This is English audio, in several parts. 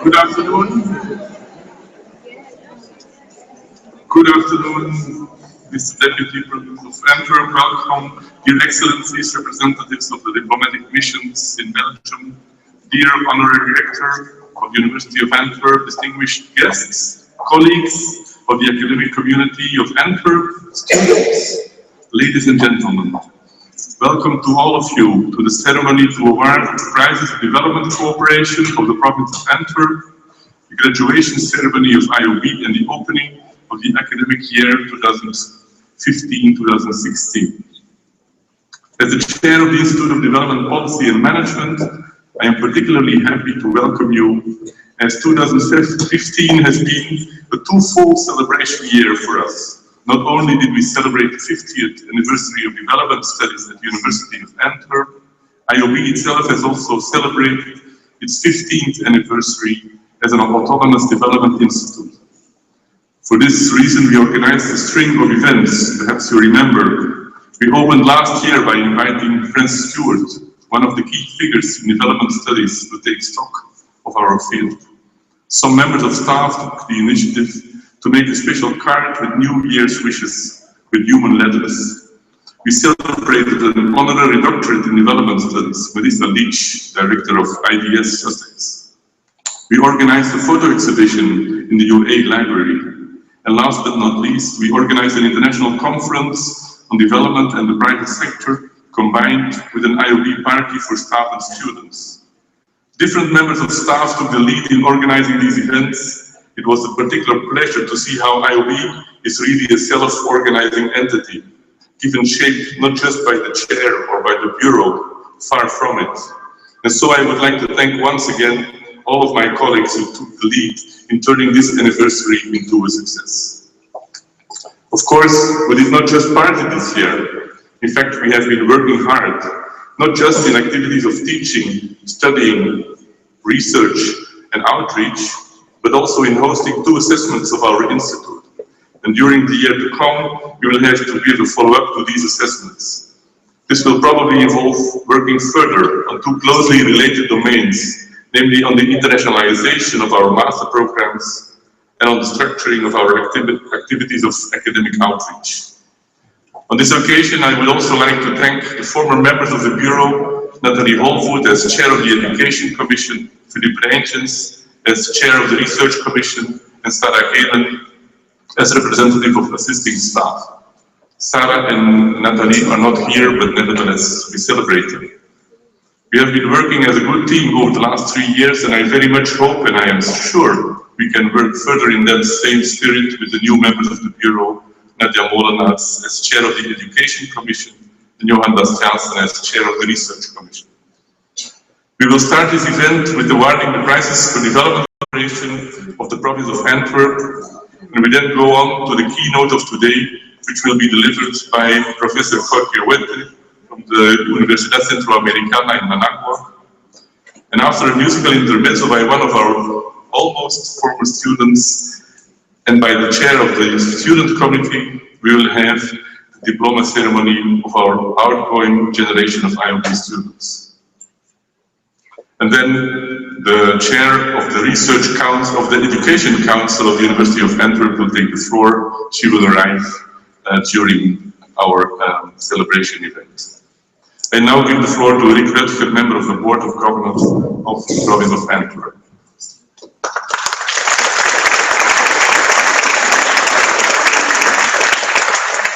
Good afternoon. Good afternoon, Mr. Deputy Province of Antwerp. Welcome, dear Excellencies, representatives of the diplomatic missions in Belgium, dear Honorary Rector of the University of Antwerp, distinguished guests, colleagues of the academic community of Antwerp, students, ladies and gentlemen. Welcome to all of you to the ceremony to award the prizes of development cooperation of the Province of Antwerp, the graduation ceremony of IOB, and the opening of the academic year 2015-2016. As the chair of the Institute of Development Policy and Management, I am particularly happy to welcome you, as 2015 has been a twofold celebration year for us. Not only did we celebrate the 50th anniversary of development studies at the University of Antwerp, IOB itself has also celebrated its 15th anniversary as an autonomous development institute. For this reason, we organized a string of events. Perhaps you remember, we opened last year by inviting Francis Stewart, one of the key figures in development studies, to take stock of our field. Some members of staff took the initiative to make a special card with New Year's wishes with human letters. We celebrated an honorary doctorate in development studies, Melissa Leach, director of IDS Sussex. We organized a photo exhibition in the UA library. And last but not least, we organized an international conference on development and the private sector, combined with an IOB party for staff and students. Different members of staff took the lead in organizing these events. It was a particular pleasure to see how IOB is really a self-organizing entity, given shape not just by the chair or by the bureau, far from it. And so I would like to thank once again all of my colleagues who took the lead in turning this anniversary into a success. Of course, we did not just party this year. In fact, we have been working hard, not just in activities of teaching, studying, research, and outreach, but also in hosting 2 assessments of our institute. And during the year to come, we will have to give a follow-up to these assessments. This will probably involve working further on 2 closely related domains, namely on the internationalization of our master programs and on the structuring of our activities of academic outreach. On this occasion, I would also like to thank the former members of the Bureau, Nathalie Holvoet as Chair of the Education Commission, Philippe Reintjens as Chair of the Research Commission, and Sarah Galen as representative of assisting staff. Sarah and Nathalie are not here, but nevertheless, we celebrate them. We have been working as a good team over the last 3 years, and I very much hope, and I am sure, we can work further in that same spirit with the new members of the Bureau, Nadia Molenaars as Chair of the Education Commission, and Johan Bastiaansen as Chair of the Research Commission. We will start this event with awarding the prizes for development cooperation of the Province of Antwerp, and we then go on to the keynote of today, which will be delivered by Professor Jorge A from the Universidad Centroamericana in Managua. And after a musical intermezzo by one of our almost former students and by the chair of the student committee, we will have the diploma ceremony of our outgoing generation of IOB students. And then the chair of the Research Council, of the Education Council of the University of Antwerp will take the floor. She will arrive during our celebration event. I now give the floor to Rick Rutger, member of the Board of Governors of the Province of Antwerp.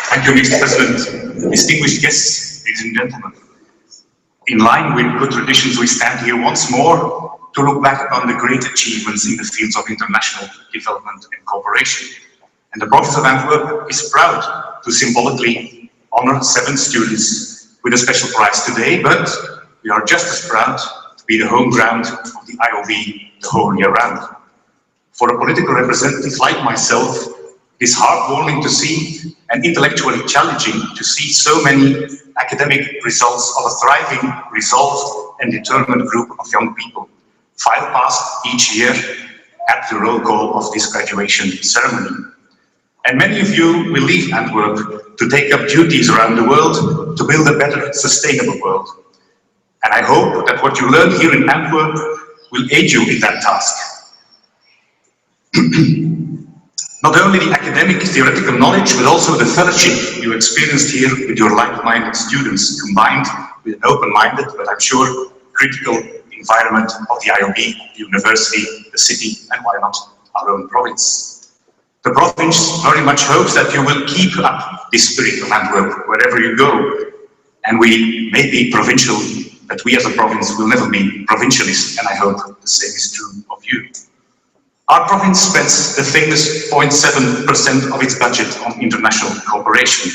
Thank you, Mr. President. Distinguished guests, ladies and gentlemen. In line with good traditions, we stand here once more to look back upon the great achievements in the fields of international development and cooperation. And the Province of Antwerp is proud to symbolically honor 7 students with a special prize today, but we are just as proud to be the home ground of the IOB the whole year round. For a political representative like myself, it is heartwarming to see and intellectually challenging to see so many academic results of a thriving, resolved and determined group of young people file past each year at the roll call of this graduation ceremony. And many of you will leave Antwerp to take up duties around the world to build a better, sustainable world. And I hope that what you learn here in Antwerp will aid you in that task. Not only the academic theoretical knowledge, but also the fellowship you experienced here with your like-minded students, combined with an open-minded, but I'm sure critical environment of the IOB, the university, the city, and why not our own province. The province very much hopes that you will keep up this spirit of Antwerp wherever you go. And we may be provincial, but we as a province will never be provincialist, and I hope the same is true of you. Our province spends the famous 0.7% of its budget on international cooperation,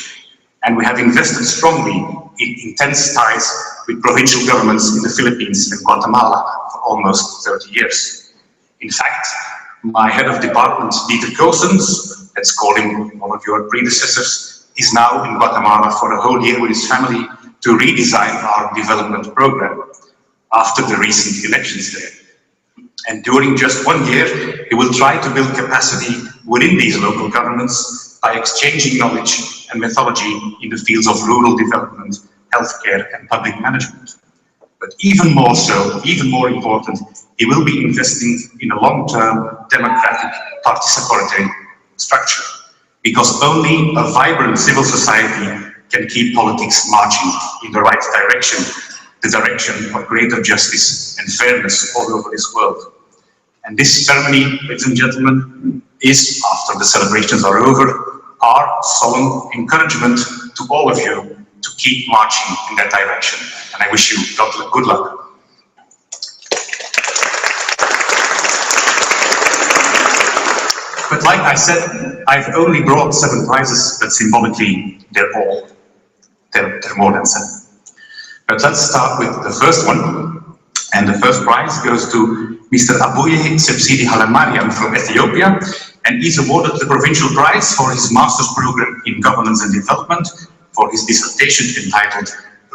and we have invested strongly in intense ties with provincial governments in the Philippines and Guatemala for almost 30 years. In fact, my head of department, Dieter Koosens, let's call him one of your predecessors, is now in Guatemala for a whole year with his family to redesign our development program after the recent elections there. And during just 1 year, he will try to build capacity within these local governments by exchanging knowledge and methodology in the fields of rural development, healthcare, and public management. But even more so, even more important, he will be investing in a long-term democratic participatory structure, because only a vibrant civil society can keep politics marching in the right direction, the direction of greater justice and fairness all over this world. And this ceremony, ladies and gentlemen, is, after the celebrations are over, our solemn encouragement to all of you to keep marching in that direction. And I wish you good luck. But like I said, I've only brought 7 prizes, but symbolically they're more than 7. But let's start with the first one. And the first prize goes to Mr. Abuye Sebsidi Halemariam from Ethiopia, and he's awarded the Provincial Prize for his master's program in governance and development for his dissertation entitled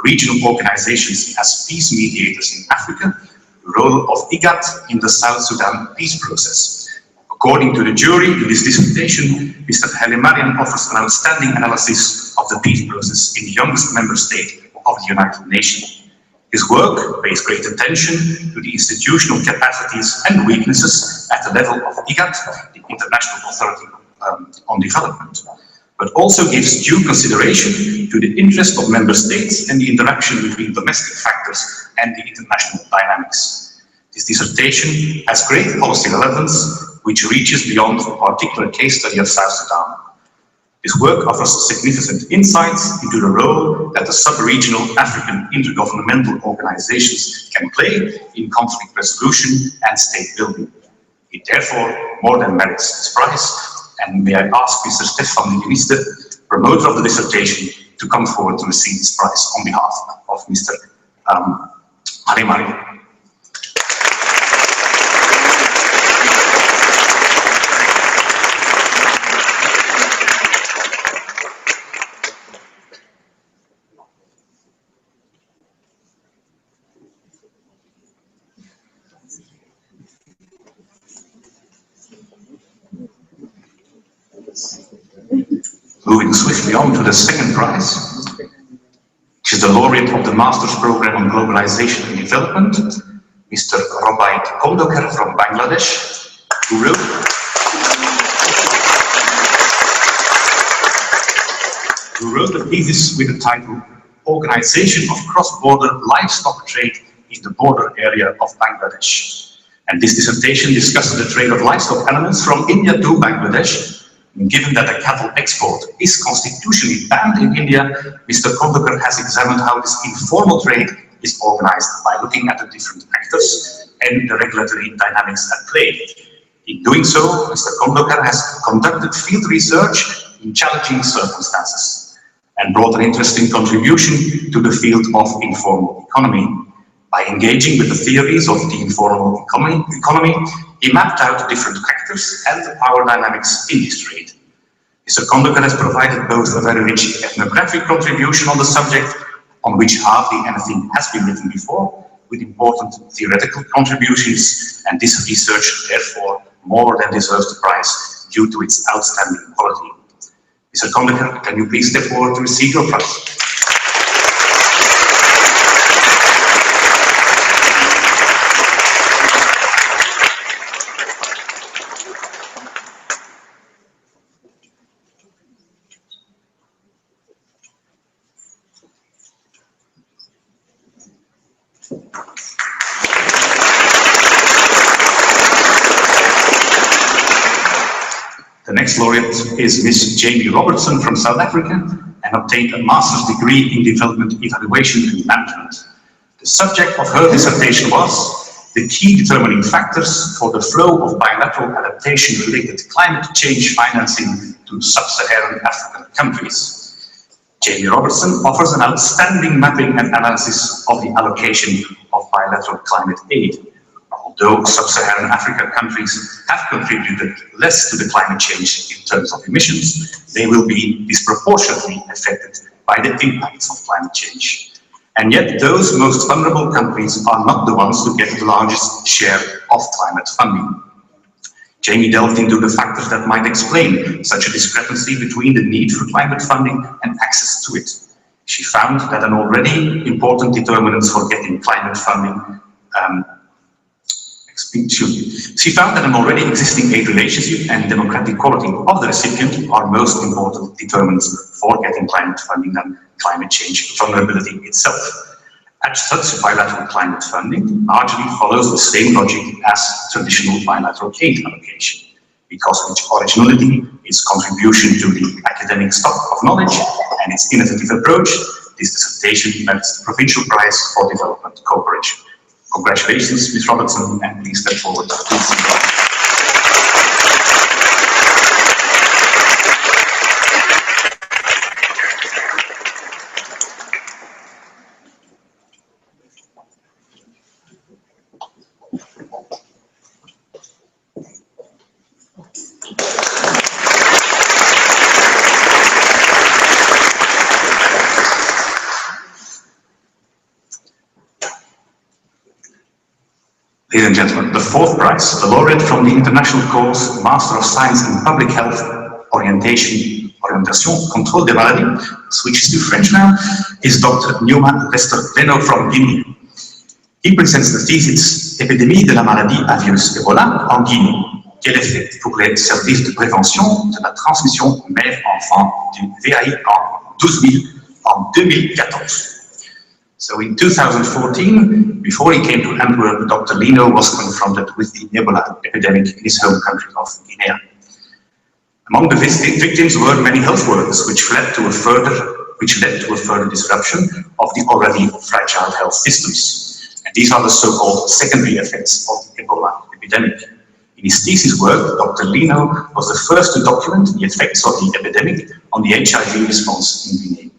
Regional Organizations as Peace Mediators in Africa, the Role of IGAD in the South Sudan Peace Process. According to the jury in this dissertation, Mr. Halemariam offers an outstanding analysis of the peace process in the youngest member state of the United Nations. His work pays great attention to the institutional capacities and weaknesses at the level of IGAD, the International Authority on Development, but also gives due consideration to the interest of member states and the interaction between domestic factors and the international dynamics. This dissertation has great policy relevance, which reaches beyond the particular case study of South Sudan. This work offers significant insights into the role that the sub-regional African intergovernmental organizations can play in conflict resolution and state building. It therefore more than merits this prize, and may I ask Mr. Stefan de Herdt, promoter of the dissertation, to come forward to receive this prize on behalf of Mr. Halemariam. Moving swiftly on to the second prize, which is the laureate of the Master's Program on Globalization and Development, Mr. Robait Kondoker from Bangladesh, who wrote a thesis with the title Organization of Cross-Border Livestock Trade in the Border Area of Bangladesh. And this dissertation discusses the trade of livestock animals from India to Bangladesh. Given that the cattle export is constitutionally banned in India, Mr. Kondoker has examined how this informal trade is organized by looking at the different actors and the regulatory dynamics at play. In doing so, Mr. Kondoker has conducted field research in challenging circumstances and brought an interesting contribution to the field of informal economy. By engaging with the theories of the informal economy, he mapped out different actors and the power dynamics in this trade. Mr. Kondoker has provided both a very rich ethnographic contribution on the subject, on which hardly anything has been written before, with important theoretical contributions, and this research therefore more than deserves the prize due to its outstanding quality. Mr. Kondoker, can you please step forward to receive your prize? next laureate is Miss Jamie Robertson from South Africa and obtained a master's degree in development evaluation and management. The subject of her dissertation was the key determining factors for the flow of bilateral adaptation-related climate change financing to sub-Saharan African countries. Jamie Robertson offers an outstanding mapping and analysis of the allocation of bilateral climate aid. Although sub-Saharan African countries have contributed less to the climate change in terms of emissions, they will be disproportionately affected by the impacts of climate change. And yet those most vulnerable countries are not the ones who get the largest share of climate funding. Jamie delved into the factors that might explain such a discrepancy between the need for climate funding and access to it. She found that an already important determinant for getting climate funding She found that an already existing aid relationship and democratic quality of the recipient are most important determinants for getting climate funding than climate change vulnerability itself. As such, bilateral climate funding largely follows the same logic as traditional bilateral aid allocation, because its originality, its contribution to the academic stock of knowledge, and its innovative approach, this dissertation merits the Provincial Prize for Development Cooperation. Congratulations, Ms. Robertson, and please step forward. Ladies and gentlemen, the fourth prize, the laureate from the international course Master of Science in Public Health, Orientation, Contrôle des Maladies, switches to French now, is Dr. Newman Lester-Leno from Guinea. He presents the thesis Épidémie de la maladie à virus Ebola en Guinée. Quel effet pour les services de prévention de la transmission mère-enfant du VIH en 2014? So in 2014, before he came to Antwerp, Dr. Leno was confronted with the Ebola epidemic in his home country of Guinea. Among the victims were many health workers, which led to a further disruption of the already fragile health systems. And these are the so-called secondary effects of the Ebola epidemic. In his thesis work, Dr. Leno was the first to document the effects of the epidemic on the HIV response in Guinea,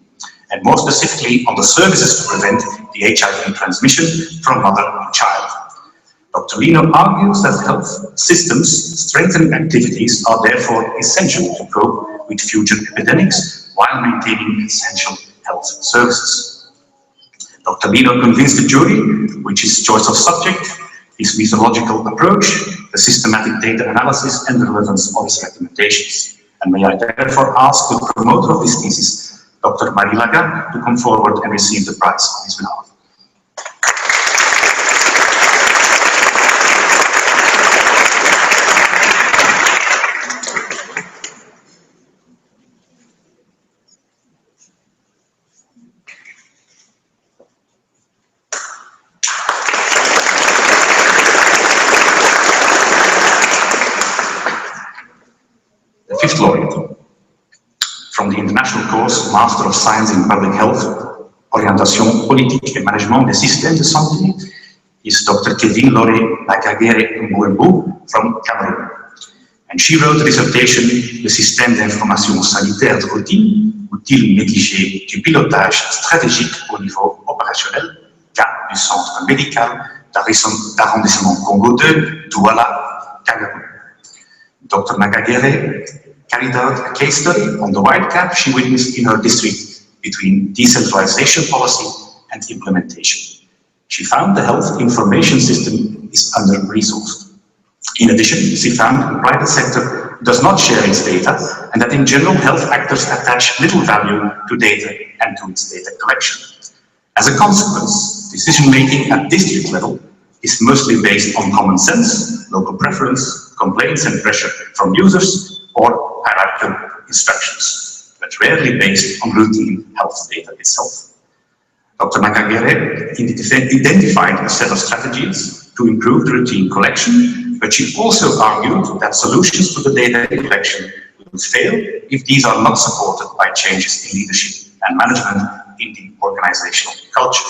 and more specifically on the services to prevent the HIV transmission from mother to child. Dr. Leno argues that health systems strengthening activities are therefore essential to cope with future epidemics while maintaining essential health services. Dr. Leno convinced the jury, which is choice of subject, his methodological approach, the systematic data analysis, and the relevance of his recommendations. And may I therefore ask the promoter of this thesis, Dr. Marie Laga, to come forward and receive the prize on his behalf. The fifth laureate, from the international course Master of Science in Public Health, Orientation politique et management des systèmes de santé, is Dr. Kevin Lore Bakagere Mbouembou from Cameroon. And she wrote a dissertation, Le système d'information sanitaire de routine, outil négligé du pilotage stratégique au niveau opérationnel, cas du centre médical d'arrondissement Congo 2, Douala, Cameroun. Dr. Nakagere carried out a case study on the wide gap she witnessed in her district between decentralization policy and implementation. She found the health information system is under-resourced. In addition, she found the private sector does not share its data, and that in general health actors attach little value to data and to its data collection. As a consequence, decision-making at district level is mostly based on common sense, local preference, complaints and pressure from users, or hierarchical instructions, but rarely based on routine health data itself. Dr. Nakagere identified a set of strategies to improve the routine collection, but she also argued that solutions to the data collection would fail if these are not supported by changes in leadership and management in the organizational culture.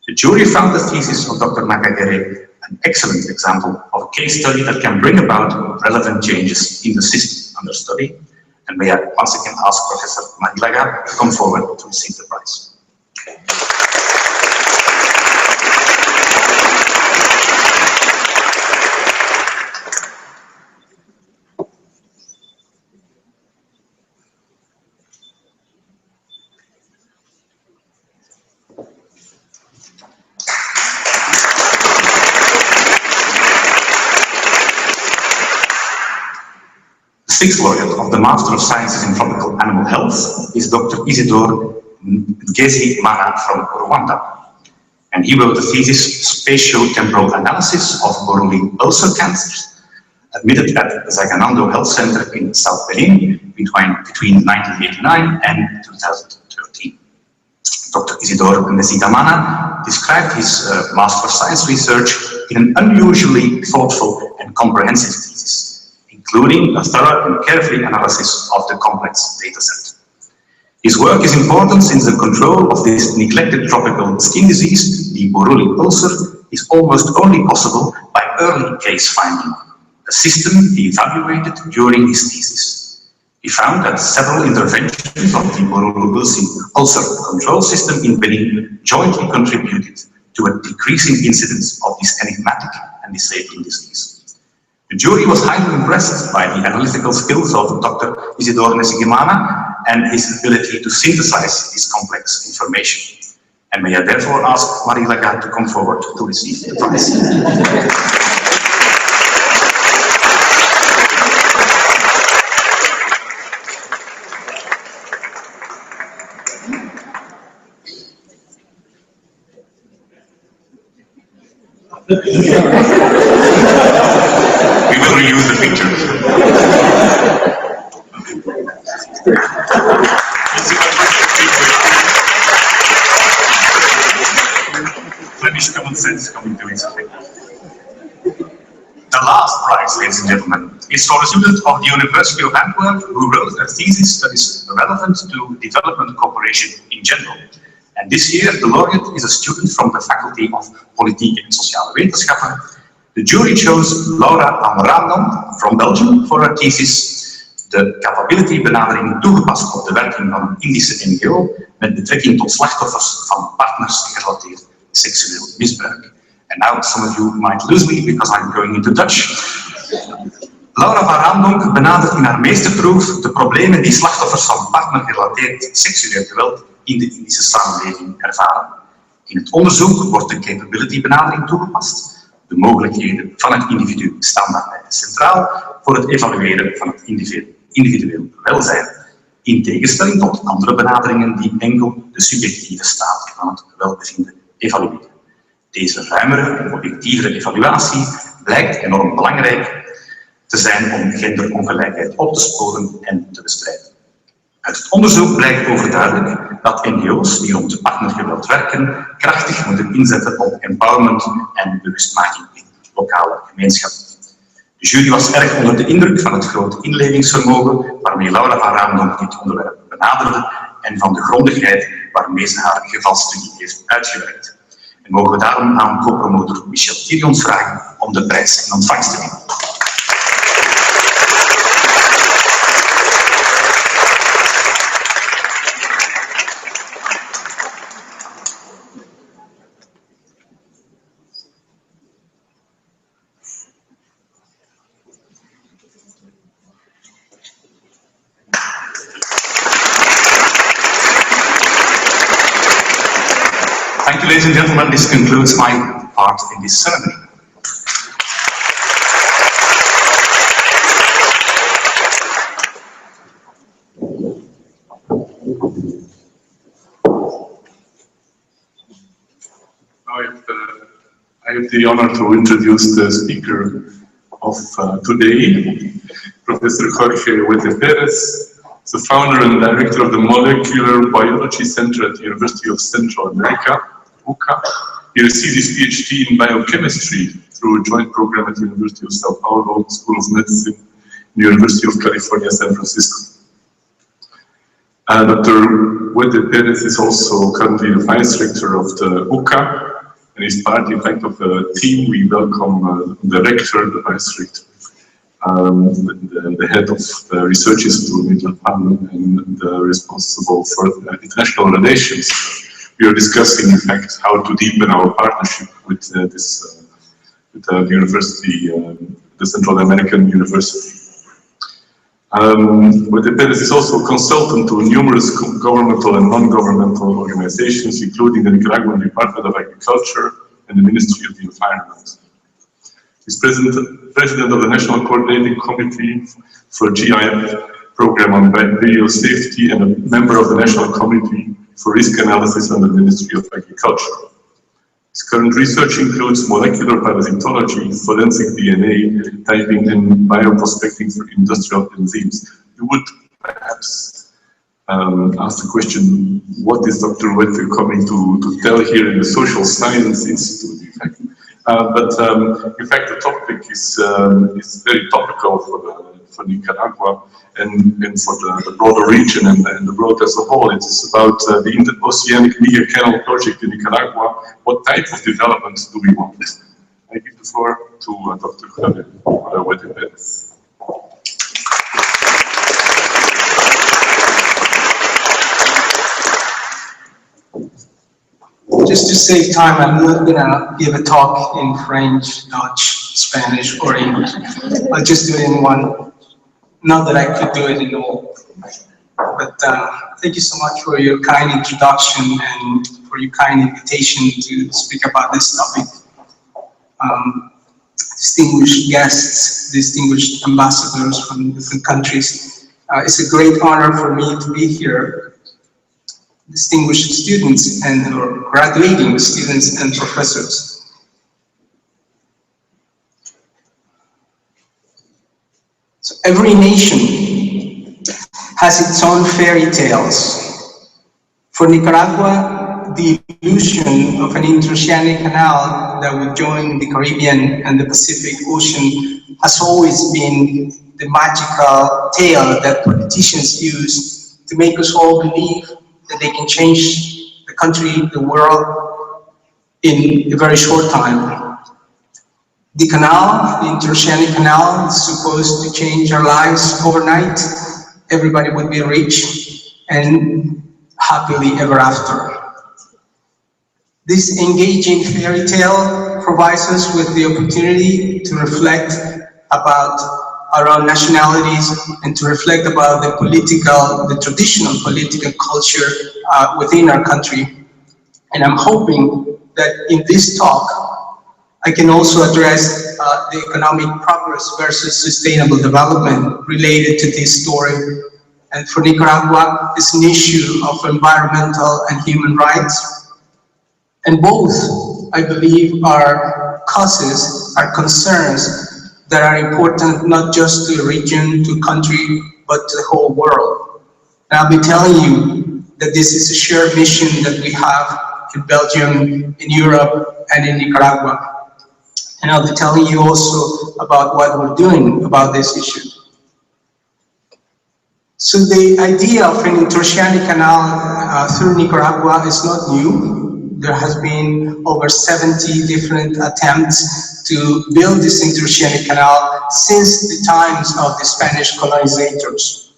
The jury found the thesis of Dr. Nakagere an excellent example of a case study that can bring about relevant changes in the system under study. And may I once again ask Professor Marilaga to come forward to receive the prize. The sixth laureate of the Master of Sciences in Tropical Animal Health is Dr. Isidore Ngezi-Mana from Rwanda. And he wrote the thesis Spatio-Temporal Analysis of Borrelii ulcer Cancer, admitted at Zaganando Health Center in South Benin between 1989 and 2013. Dr. Isidore Ngezi-Mana described his Master of Science research in an unusually thoughtful and comprehensive thesis, including a thorough and careful analysis of the complex dataset. His work is important since the control of this neglected tropical skin disease, the Borrelii ulcer, is almost only possible by early case finding, a system he evaluated during his thesis. He found that several interventions of the Borrelii ulcer control system in Benin jointly contributed to a decreasing incidence of this enigmatic and disabling disease. The jury was highly impressed by the analytical skills of Dr. Isidore Ngezi-Mana and his ability to synthesize this complex information. And may I therefore ask Marilaga to come forward to receive the prize. We will reuse the picture. Flemish common sense coming to its effect. The last prize, ladies and gentlemen, is for a student of the University of Antwerp who wrote a thesis that is relevant to development cooperation in general. And this year, the laureate is a student from the Faculty of Politiek en Sociale Wetenschappen. The jury chose Laura Amrandon from Belgium for her thesis, de capability benadering toegepast op de werking van een Indische NGO met betrekking tot slachtoffers van partnersgerelateerd seksueel misbruik. And now some of you might lose me because I'm going into Dutch. Laura van Raandonk benadert in haar meesterproef de problemen die slachtoffers van partnergerelateerd seksueel geweld in de Indische samenleving ervaren. In het onderzoek wordt de capability benadering toegepast. De mogelijkheden van het individu staan daarbij centraal voor het evalueren van het individueel welzijn, in tegenstelling tot andere benaderingen die enkel de subjectieve staat van het welbevinden evalueren. Deze ruimere en objectievere evaluatie blijkt enorm belangrijk te zijn om genderongelijkheid op te sporen en te bestrijden. Uit het onderzoek blijkt overduidelijk dat NGO's die rond partnergeweld werken krachtig moeten inzetten op empowerment en bewustmaking in lokale gemeenschappen. De jury was erg onder de indruk van het grote inlevingsvermogen waarmee Laura van Raandonk dit onderwerp benaderde en van de grondigheid waarmee ze haar gevalstudie heeft uitgewerkt. En mogen we daarom aan co-promotor Michel Thirions vragen om de prijs in ontvangst te nemen. Thank you, ladies and gentlemen. This concludes my part in this ceremony. Now I have the honor to introduce the speaker of today, Professor Jorge Huete-Pérez, the founder and director of the Molecular Biology Center at the University of Central America, UCA. He received his PhD in biochemistry through a joint program at the University of Sao Paulo School of Medicine University of California, San Francisco. Dr. Huete-Pérez is also currently the Vice Rector of the UCA, and is part, in fact, of the team. We welcome the Rector, the Vice Rector, the head of the Research Institute in Japan, and the responsible for international relations. We are discussing, in fact, how to deepen our partnership with the university, the Central American University. Huete-Pérez is also a consultant to numerous governmental and non-governmental organizations, including the Nicaraguan Department of Agriculture and the Ministry of the Environment. He's president of the National Coordinating Committee for GIF Program on Bio Safety and a member of the National Committee for Risk Analysis under the Ministry of Agriculture. His current research includes molecular parasitology, forensic DNA typing, and bioprospecting for industrial enzymes. You would perhaps ask the question, what is Dr. Huete coming to tell here in the Social Science Institute, in fact? In fact, the topic is very topical for Nicaragua and for the broader region and the world as a whole. It is about the Interoceanic Mega-Canal Project in Nicaragua. What type of development do we want? I give the floor to Dr. Huete-Pérez. Just to save time, I'm not going to give a talk in French, Dutch, Spanish, or English. I'll just do it in one. Not that I could do it in all. But thank you so much for your kind introduction and for your kind invitation to speak about this topic. Distinguished guests, distinguished ambassadors from different countries. It's a great honor for me to be here. Distinguished students and or graduating students and professors. So every nation has its own fairy tales. For Nicaragua, the illusion of an interoceanic canal that would join the Caribbean and the Pacific Ocean has always been the magical tale that politicians use to make us all believe that they can change the country, the world, in a very short time. The canal, the Interoceanic Canal, is supposed to change our lives overnight. Everybody would be rich and happily ever after. This engaging fairy tale provides us with the opportunity to reflect about our own nationalities and to reflect about the traditional political culture within our country. And I'm hoping that in this talk, I can also address the economic progress versus sustainable development related to this story. And for Nicaragua, it's an issue of environmental and human rights. And both, I believe, are causes, are concerns that are important not just to a region, to a country, but to the whole world. And I'll be telling you that this is a shared mission that we have in Belgium, in Europe, and in Nicaragua. And I'll be telling you also about what we're doing about this issue. So the idea of an interoceanic canal through Nicaragua is not new. There has been over 70 different attempts to build this interoceanic canal since the times of the Spanish colonizers.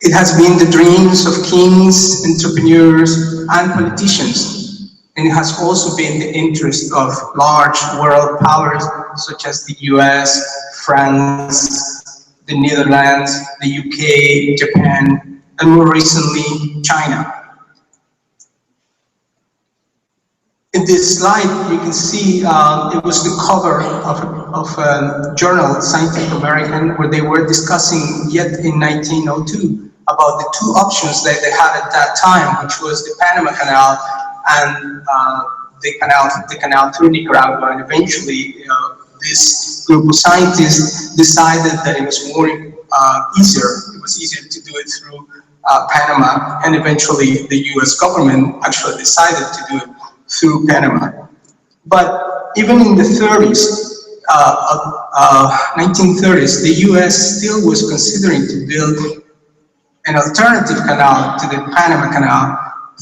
It has been the dreams of kings, entrepreneurs, and politicians, and it has also been the interest of large world powers such as the US, France, the Netherlands, the UK, Japan, and more recently, China. In this slide, you can see it was the cover of a journal, Scientific American, where they were discussing yet in 1902 about the two options that they had at that time, which was the Panama Canal and the canal through Nicaragua. And eventually, this group of scientists decided that it was easier. It was easier to do it through Panama, and eventually the U.S. government actually decided to do it through Panama. But even in the 30s, 1930s, the US still was considering to build an alternative canal to the Panama Canal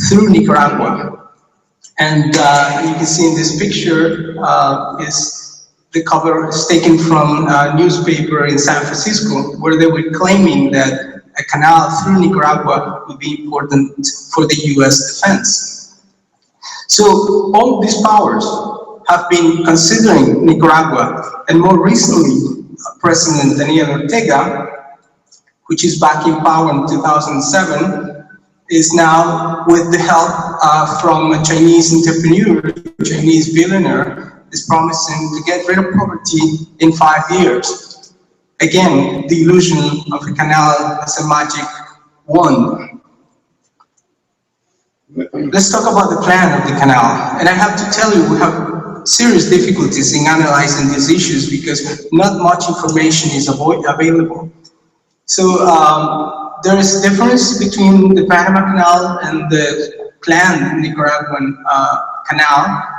through Nicaragua. And you can see in this picture is the cover is taken from a newspaper in San Francisco, where they were claiming that a canal through Nicaragua would be important for the US defense. So all these powers have been considering Nicaragua, and more recently, President Daniel Ortega, which is back in power in 2007, is now, with the help from a Chinese entrepreneur, Chinese billionaire, is promising to get rid of poverty in 5 years. Again, the illusion of a canal as a magic wand. Let's talk about the plan of the canal. And I have to tell you, we have serious difficulties in analyzing these issues because not much information is available. So there is a difference between the Panama Canal and the planned Nicaraguan canal.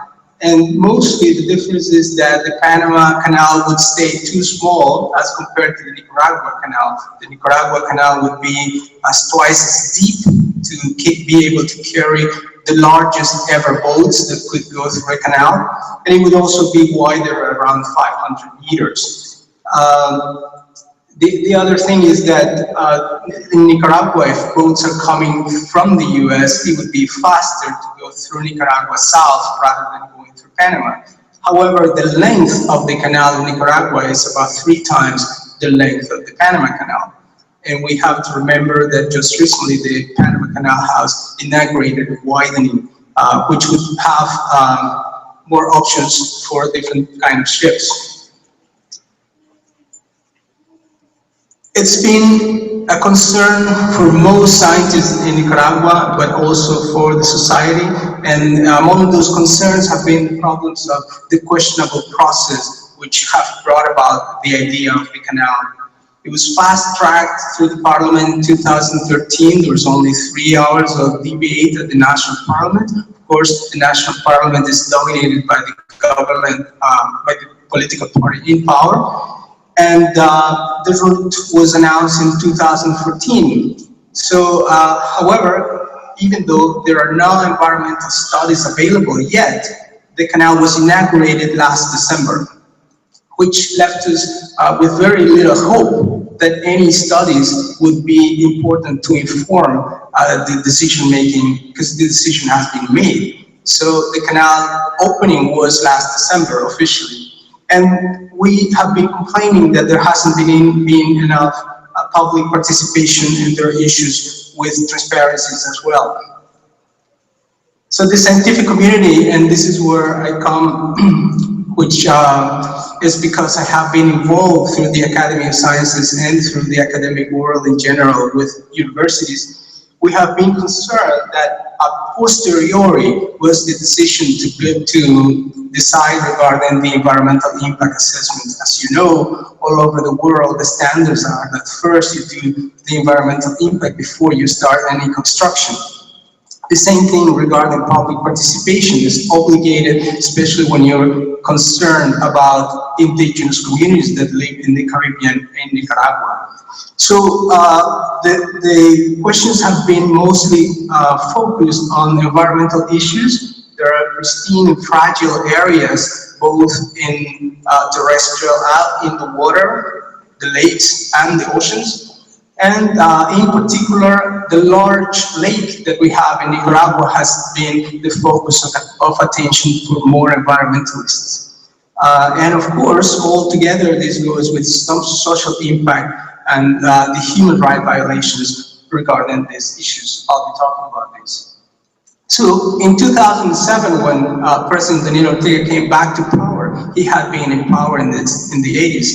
And mostly the difference is that the Panama Canal would stay too small as compared to the Nicaragua Canal. The Nicaragua Canal would be twice as deep to be able to carry the largest ever boats that could go through a canal. And it would also be wider, around 500 meters. The other thing is that in Nicaragua, if boats are coming from the US, it would be faster to go through Nicaragua south rather than going through Panama. However, the length of the canal in Nicaragua is about 3 times the length of the Panama Canal. And we have to remember that just recently the Panama Canal has inaugurated widening, which would have more options for different kind of ships. It's been a concern for most scientists in Nicaragua, but also for the society. And among those concerns have been the problems of the questionable process, which have brought about the idea of the canal. It was fast-tracked through the parliament in 2013. There was only 3 hours of debate at the national parliament. Of course, the national parliament is dominated by the government, by the political party in power. And the route was announced in 2014. So, however, even though there are no environmental studies available yet, the canal was inaugurated last December, which left us with very little hope that any studies would be important to inform the decision-making, because the decision has been made. So the canal opening was last December officially. And we have been complaining that there hasn't been enough public participation, and there are issues with transparencies as well. So the scientific community, and this is where I come, which is because I have been involved through the Academy of Sciences and through the academic world in general with universities, we have been concerned that a posteriori was the decision to decide regarding the environmental impact assessment. As you know, all over the world, the standards are that first you do the environmental impact before you start any construction. The same thing regarding public participation is obligated, especially when you're concerned about indigenous communities that live in the Caribbean and Nicaragua. So the questions have been mostly focused on environmental issues. There are pristine and fragile areas, both in terrestrial, in the water, the lakes and the oceans. And in particular, the large lake that we have in Nicaragua has been the focus of attention for more environmentalists. And of course, altogether, this goes with some social impact and the human rights violations regarding these issues. I'll be talking about this. So in 2007, when President Daniel Ortega came back to power, he had been in power in the 80s.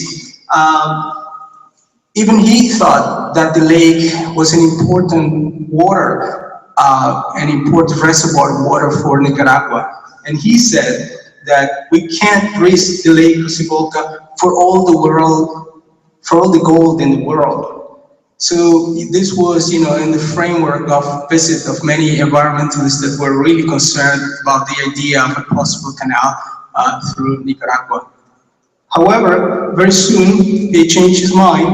Even he thought that the lake was an important water, an important reservoir of water for Nicaragua. And he said that we can't risk the Lake Cocibolca for all the world, for all the gold in the world. So this was, in the framework of visit of many environmentalists that were really concerned about the idea of a possible canal through Nicaragua. However, very soon he changed his mind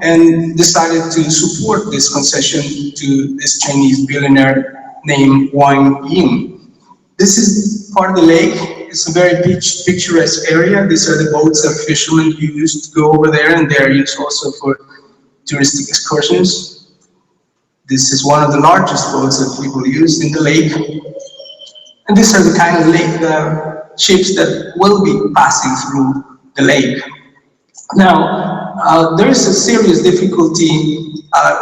and decided to support this concession to this Chinese billionaire named Wang Ying. This is part of the lake. It's a very picturesque area. These are the boats that fishermen use to go over there, and they are used also for touristic excursions. This is one of the largest boats that people use in the lake. And these are the kind of ships that will be passing through the lake. Now, there is a serious difficulty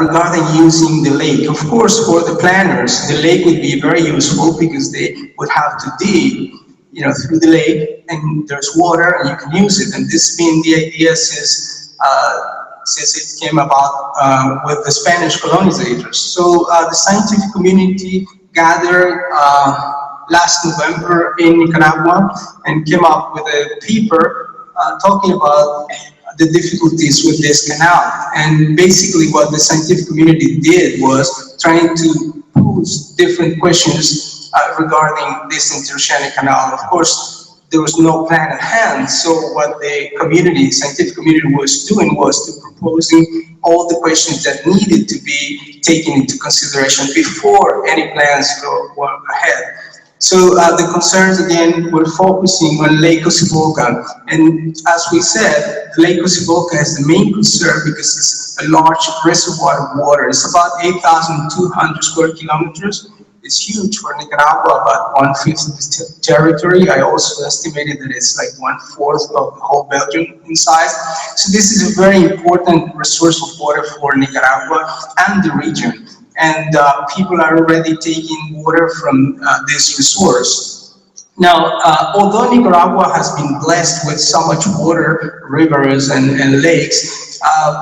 regarding using the lake. Of course, for the planners, the lake would be very useful because they would have to dig, through the lake, and there's water, and you can use it. And this has been the idea since it came about with the Spanish colonizers. So the scientific community gathered last November in Nicaragua and came up with a paper talking about the difficulties with this canal. And basically what the scientific community did was trying to pose different questions regarding this interoceanic canal. Of course, there was no plan at hand, so what the scientific community was doing was to proposing all the questions that needed to be taken into consideration before any plans go ahead. So the concerns, again, were focusing on Lake Ocibolca. And as we said, Lake Ocibolca is the main concern because it's a large reservoir of water. It's about 8,200 square kilometers. It's huge for Nicaragua, about 1/5 of its territory. I also estimated that it's like 1/4 of the whole Belgium in size. So this is a very important resource of water for Nicaragua and the region. And people are already taking water from this resource. Now, although Nicaragua has been blessed with so much water, rivers and lakes,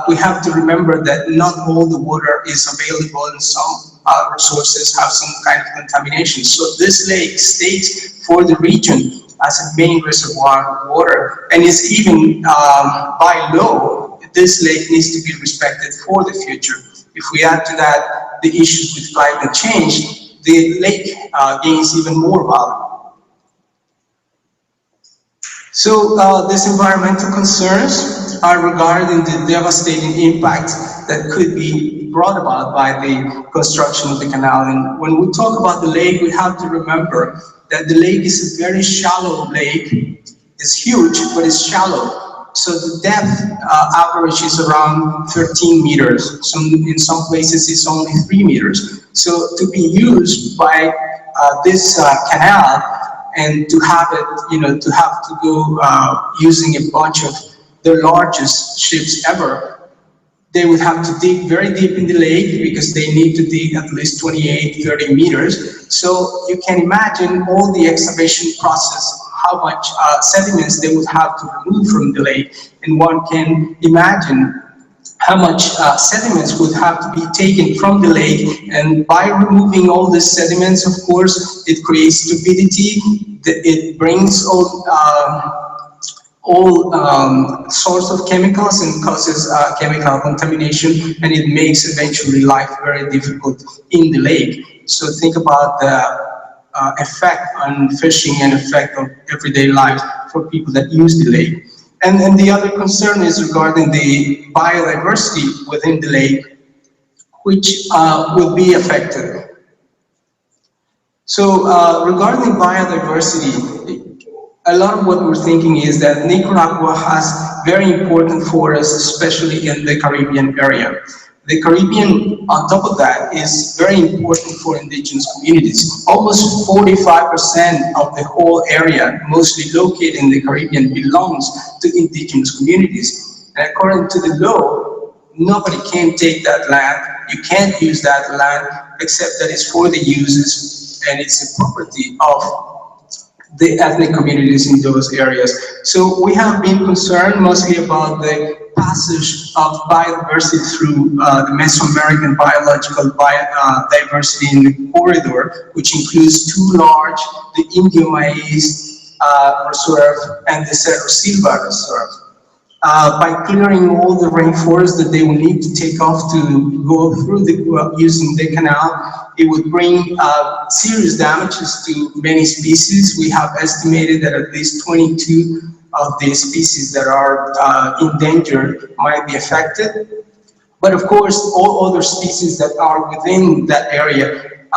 we have to remember that not all the water is available, and some resources have some kind of contamination. So this lake stays for the region as a main reservoir of water, and is even by law, this lake needs to be respected for the future. If we add to that the issues with climate change, the lake gains even more value. So these environmental concerns are regarding the devastating impact that could be brought about by the construction of the canal. And when we talk about the lake, we have to remember that the lake is a very shallow lake. It's huge, but it's shallow. So the depth average is around 13 meters. In some places it's only 3 meters. So to be used by this canal and to have it, to have to go using a bunch of the largest ships ever, they would have to dig very deep in the lake because they need to dig at least 28, 30 meters. So you can imagine all the excavation process, how much sediments they would have to remove from the lake. And one can imagine how much sediments would have to be taken from the lake. And by removing all the sediments, of course, it creates turbidity. It brings all sorts of chemicals and causes chemical contamination, and it makes eventually life very difficult in the lake. So think about the effect on fishing and effect on everyday life for people that use the lake. And the other concern is regarding the biodiversity within the lake, which will be affected. So regarding biodiversity, a lot of what we're thinking is that Nicaragua has very important forests, especially in the Caribbean area. The Caribbean, on top of that, is very important for indigenous communities. Almost 45% of the whole area, mostly located in the Caribbean, belongs to indigenous communities. And according to the law, nobody can take that land. You can't use that land except that it's for the uses, and it's the property of the ethnic communities in those areas. So we have been concerned mostly about the passage of biodiversity through the Mesoamerican biological diversity in the corridor, which includes two large, the Indio Maíz Reserve and the Cerro Silva Reserve. By clearing all the rainforest that they will need to take off to go through using the canal, it would bring serious damages to many species. We have estimated that at least 22 of the species that are endangered might be affected. But of course, all other species that are within that area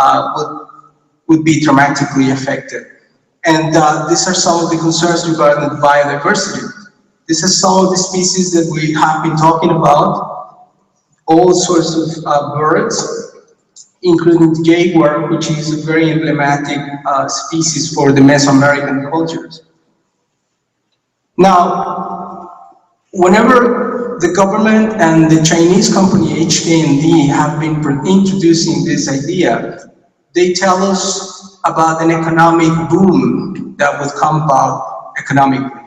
would be dramatically affected. And these are some of the concerns regarding biodiversity. These are some of the species that we have been talking about, all sorts of birds, including the jaguar, which is a very emblematic species for the Mesoamerican cultures. Now, whenever the government and the Chinese company HKND have been introducing this idea, they tell us about an economic boom that would come about economically.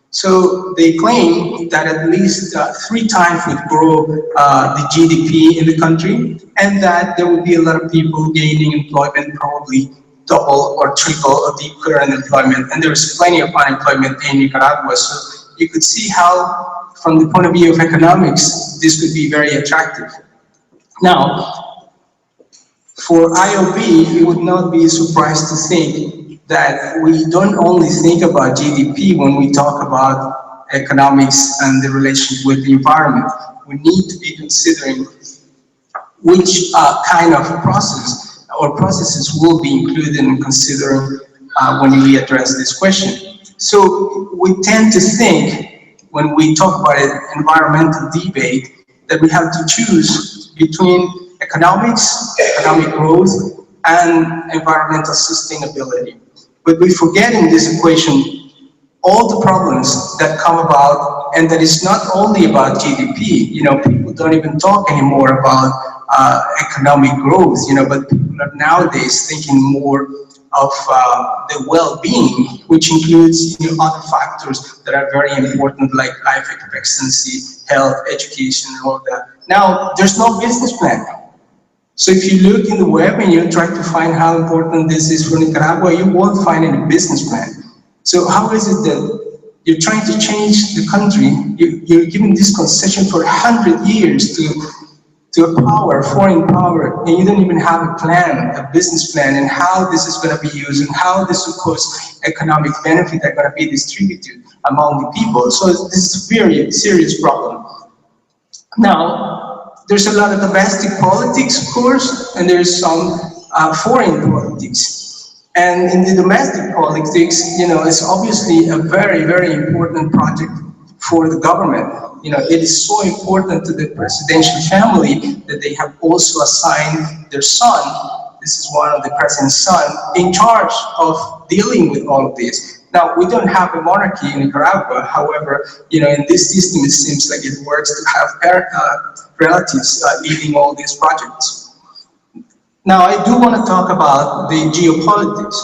So they claim that at least 3 times would grow the GDP in the country, and that there would be a lot of people gaining employment, probably double or triple of the current employment. And there's plenty of unemployment in Nicaragua. So you could see how, from the point of view of economics, this could be very attractive. Now, for IOB, it would not be a surprise to think that we don't only think about GDP when we talk about economics and the relationship with the environment. We need to be considering which kind of process or processes will be included in considering when we address this question. So we tend to think, when we talk about an environmental debate, that we have to choose between economics, economic growth, and environmental sustainability. But we forget in this equation all the problems that come about, and that is not only about GDP. You know, people don't even talk anymore about economic growth, you know, but people are nowadays thinking more of the well-being, which includes, you know, other factors that are very important, like life expectancy, health, education, and all that. Now, there's no business plan. So if you look in the web and you try to find how important this is for Nicaragua, you won't find any business plan. So how is it that you're trying to change the country, you're giving this concession for 100 years to a power, foreign power, and you don't even have a plan, a business plan, and how this is going to be used and how the supposed economic benefit are going to be distributed among the people. So this is a very serious problem. Now, there's a lot of domestic politics, of course, and there's some foreign politics. And in the domestic politics, you know, it's obviously a very, very important project for the government. You know, it is so important to the presidential family that they have also assigned their son, this is one of the president's son, in charge of dealing with all of this. Now, we don't have a monarchy in Nicaragua. However, you know, in this system, it seems like it works to have relatives leading all these projects. Now, I do want to talk about the geopolitics,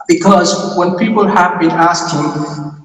because when people have been asking,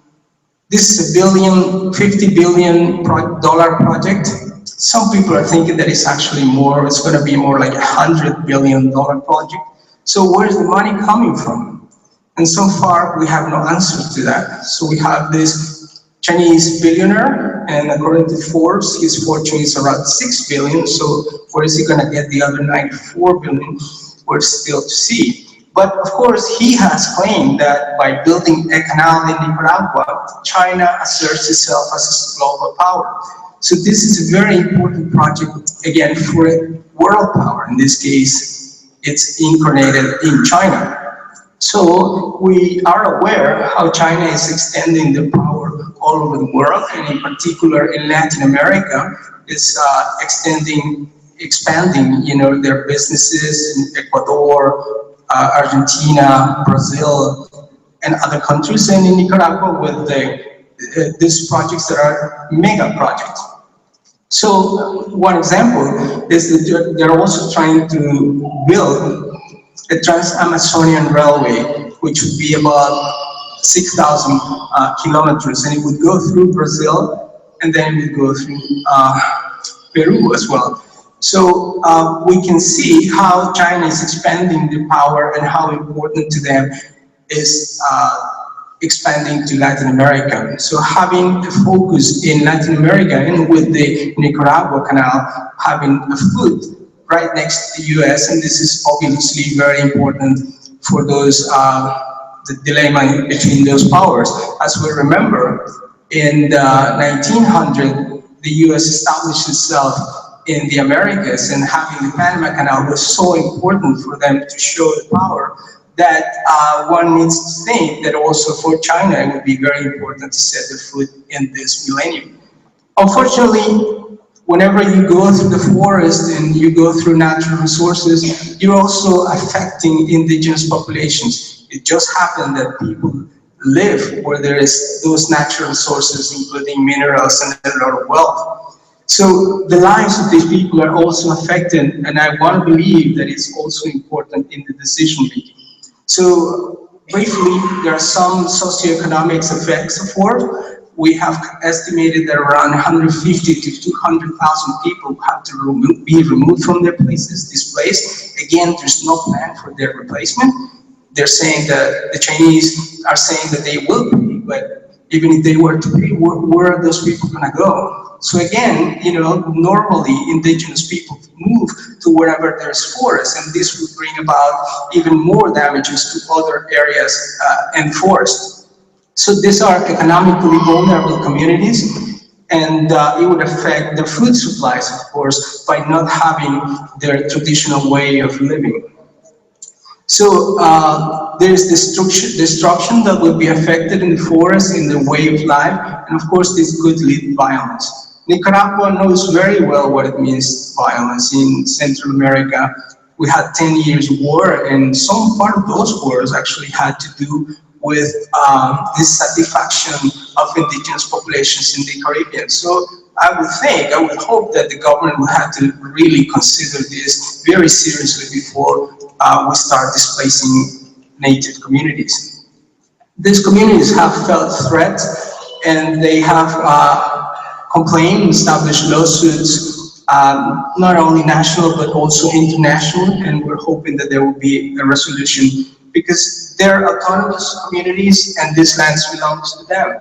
this is $1 billion, $50 billion project, some people are thinking that it's actually more, it's going to be more like $100 billion project. So where's the money coming from? And so far, we have no answer to that. So we have this Chinese billionaire, and according to Forbes, his fortune is around $6 billion. So where is he going to get the other $94 billion? We're still to see. But of course, he has claimed that by building a canal in Nicaragua, China asserts itself as a global power. So this is a very important project, again, for a world power. In this case, it's incarnated in China. So we are aware how China is extending their power all over the world, and in particular in Latin America, is expanding, you know, their businesses in Ecuador, Argentina, Brazil, and other countries, and in Nicaragua with these projects that are mega projects. So one example is that they're also trying to build a Trans-Amazonian Railway, which would be about 6,000 kilometers, and it would go through Brazil, and then it would go through Peru as well. So we can see how China is expanding their power and how important to them is expanding to Latin America. So having a focus in Latin America, and with the Nicaragua Canal having a foot right next to the US, and this is obviously very important for those the dilemma between those powers. As we remember, in the 1900s, the US established itself in the Americas, and having the Panama Canal was so important for them to show the power that one needs to think that also for China it would be very important to set the foot in this millennium. Unfortunately, whenever you go through the forest and you go through natural resources, you're also affecting indigenous populations. It just happened that people live where there is those natural resources, including minerals and a lot of wealth. So the lives of these people are also affected, and I want to believe that it's also important in the decision making. So briefly, there are some socioeconomic effects of war. We have estimated that around 150 to 200,000 people have to be removed from their places, displaced. Again, there's no plan for their replacement. They're saying that the Chinese are saying that they will pay, but even if they were to pay, where are those people going to go? So again, normally indigenous people move to wherever there's forest, and this would bring about even more damages to other areas and forest. So these are economically vulnerable communities, and it would affect their food supplies, of course, by not having their traditional way of living. So there's destruction that will be affected in the forest, in the way of life, and of course this could lead to violence. Nicaragua knows very well what it means, violence. In Central America, we had 10 years war, and some part of those wars actually had to do with dissatisfaction of indigenous populations in the Caribbean. So I would hope that the government will have to really consider this very seriously before we start displacing native communities. These communities have felt threats, and they have complained, established lawsuits, not only national but also international, and we're hoping that there will be a resolution because they're autonomous communities and this land belongs to them.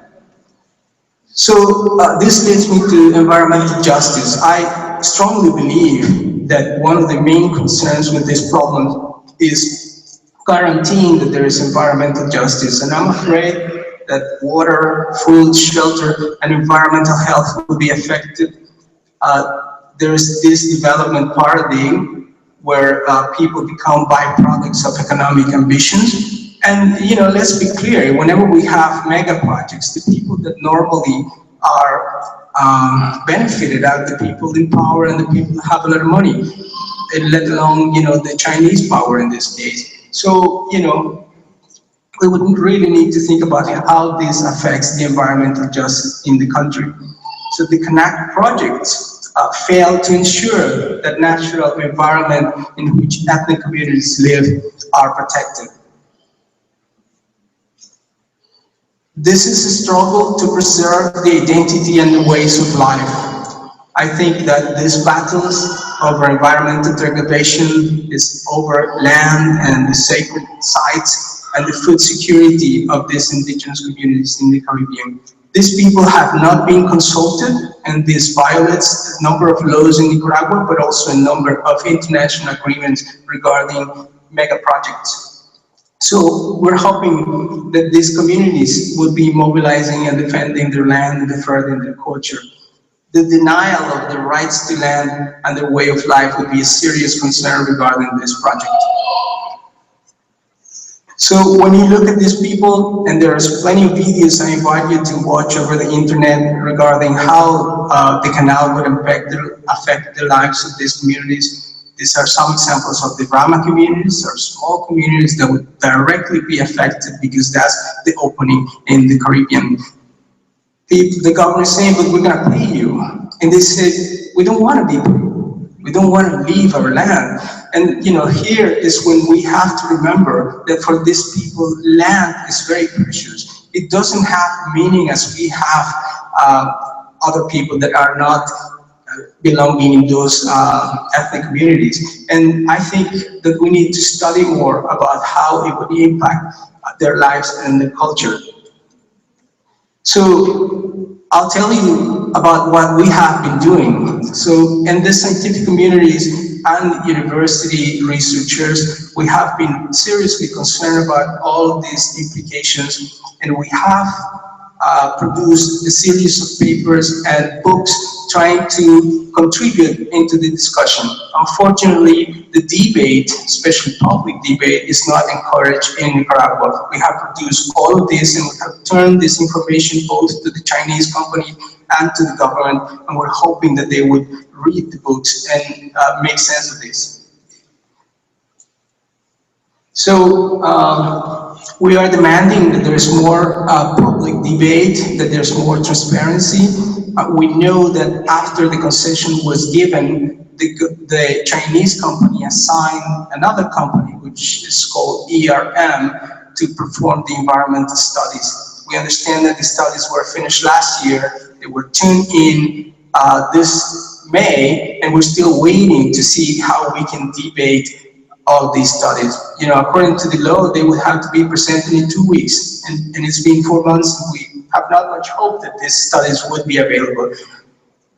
So this leads me to environmental justice. I strongly believe that one of the main concerns with this problem is guaranteeing that there is environmental justice, and I'm afraid that water, food, shelter, and environmental health will be affected. There is this development paradigm where people become byproducts of economic ambitions. And let's be clear, whenever we have mega projects, the people that normally are benefited are the people in power and the people that have a lot of money, let alone the Chinese power in this case. So we would really need to think about how this affects the environmental justice in the country. So the Connect projects fail to ensure that natural environment in which ethnic communities live are protected. This is a struggle to preserve the identity and the ways of life. I think that these battles over environmental degradation is over land and the sacred sites and the food security of these indigenous communities in the Caribbean. These people have not been consulted, and this violates a number of laws in Nicaragua, but also a number of international agreements regarding mega projects. So we're hoping that these communities will be mobilizing and defending their land and defending their culture. The denial of the rights to land and their way of life would be a serious concern regarding this project. So when you look at these people, and there's plenty of videos I invite you to watch over the internet regarding how the canal would affect the lives of these communities. These are some examples of the Rama communities, or small communities that would directly be affected because that's the opening in the Caribbean. The government is saying, but we're going to pay you. And they said, we don't want to be paid. We don't want to leave our land. And here is when we have to remember that for these people, land is very precious. It doesn't have meaning as we have other people that are not belonging in those ethnic communities. And I think that we need to study more about how it would impact their lives and their culture. So I'll tell you about what we have been doing. So in the scientific communities and university researchers, We have been seriously concerned about all of these implications, and we have produced a series of papers and books trying to contribute into the discussion. Unfortunately, the debate, especially public debate, is not encouraged in Nicaragua. We have produced all of this, and we have turned this information both to the Chinese company and to the government, and we're hoping that they would read the books and make sense of this. So we are demanding that there's more public debate, that there's more transparency. We know that after the concession was given, the Chinese company assigned another company, which is called ERM, to perform the environmental studies. We understand that the studies were finished last year. They were tuned in this May, and we're still waiting to see how we can debate all these studies. You know, according to the law, they would have to be presented in 2 weeks, and it's been 4 months, and we have not much hope that these studies would be available.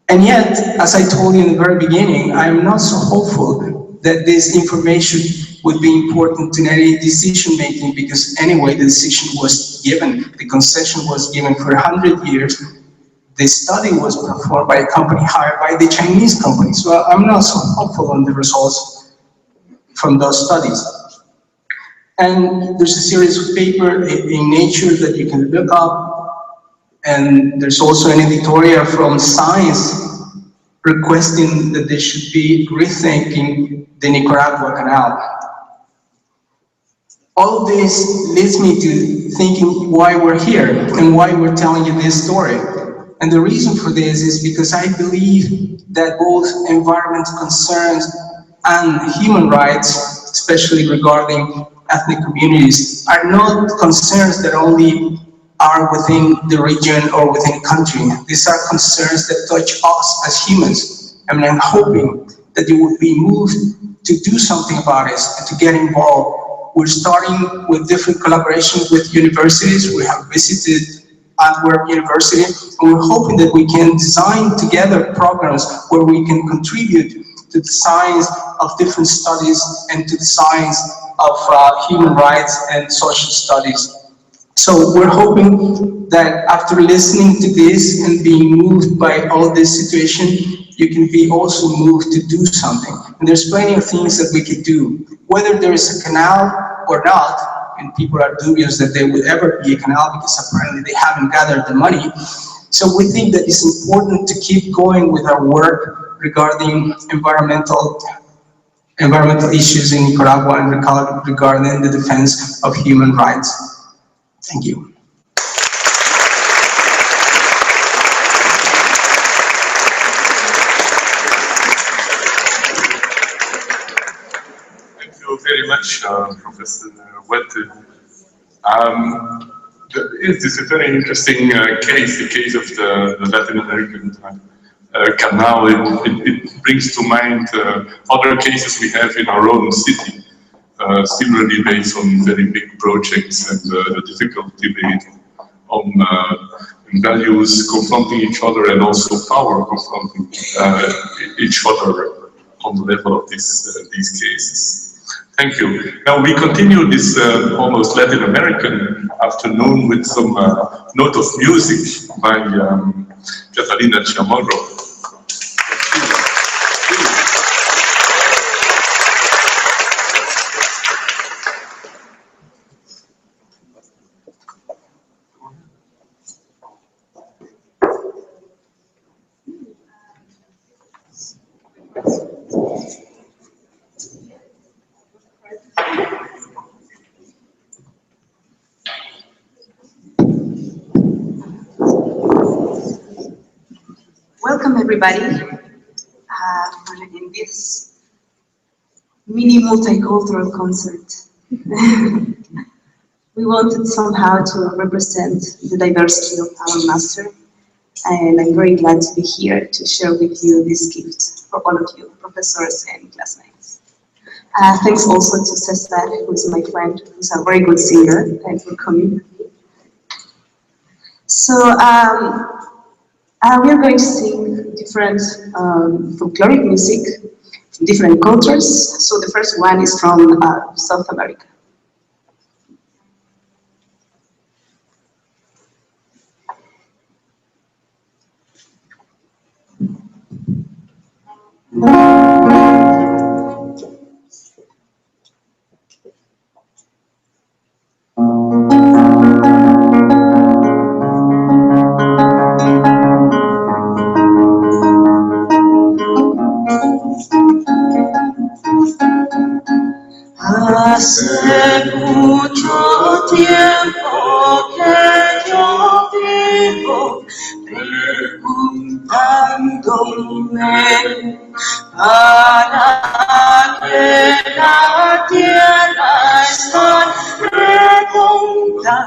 And yet, as I told you in the very beginning, I'm not so hopeful that this information would be important in any decision making, because anyway, the decision was given, the concession was given for 100 years. The study was performed by a company hired by the Chinese company, so I'm not so hopeful on the results from those studies. And there's a series of papers in Nature that you can look up, and there's also an editorial from Science requesting that they should be rethinking the Nicaragua Canal. All of this leads me to thinking why we're here and why we're telling you this story. And the reason for this is because I believe that both environmental concerns and human rights, especially regarding ethnic communities, are not concerns that only are within the region or within a country. These are concerns that touch us as humans. I mean, I'm hoping that you would be moved to do something about it and to get involved. We're starting with different collaborations with universities. We have visited Antwerp University, and we're hoping that we can design together programs where we can contribute to the science of different studies and to the science of human rights and social studies. So we're hoping that after listening to this and being moved by all this situation, you can be also moved to do something. And there's plenty of things that we could do. Whether there is a canal or not, and people are dubious that there will ever be a canal because apparently they haven't gathered the money. So we think that it's important to keep going with our work regarding environmental issues in Nicaragua and regarding the defense of human rights. Thank you. Thank you very much, Professor Huete. This is a very interesting case, the case of the Latin American canal. It brings to mind other cases we have in our own city, similarly based on very big projects and the difficult debate on values confronting each other and also power confronting each other on the level of these cases. Thank you. Now we continue this almost Latin American afternoon with some note of music by Catalina Chamorro. Welcome everybody in this mini multicultural concert. We wanted somehow to represent the diversity of our master, and I'm very glad to be here to share with you this gift for all of you, professors and classmates. Thanks also to Cesar, who is my friend, who's a very good singer. Thanks for coming. So we are going to sing different folkloric music different cultures. So the first one is from South America. Hace mucho tiempo que yo vivo preguntándome para que la tierra está redonda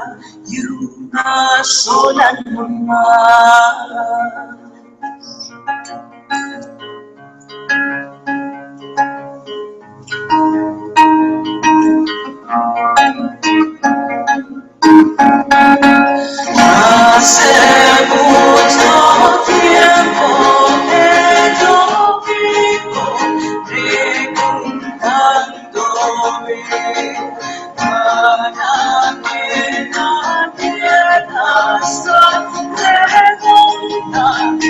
y una sola nomás. Hace mucho tiempo que yo vivo preguntándome para que la tierra está redonda y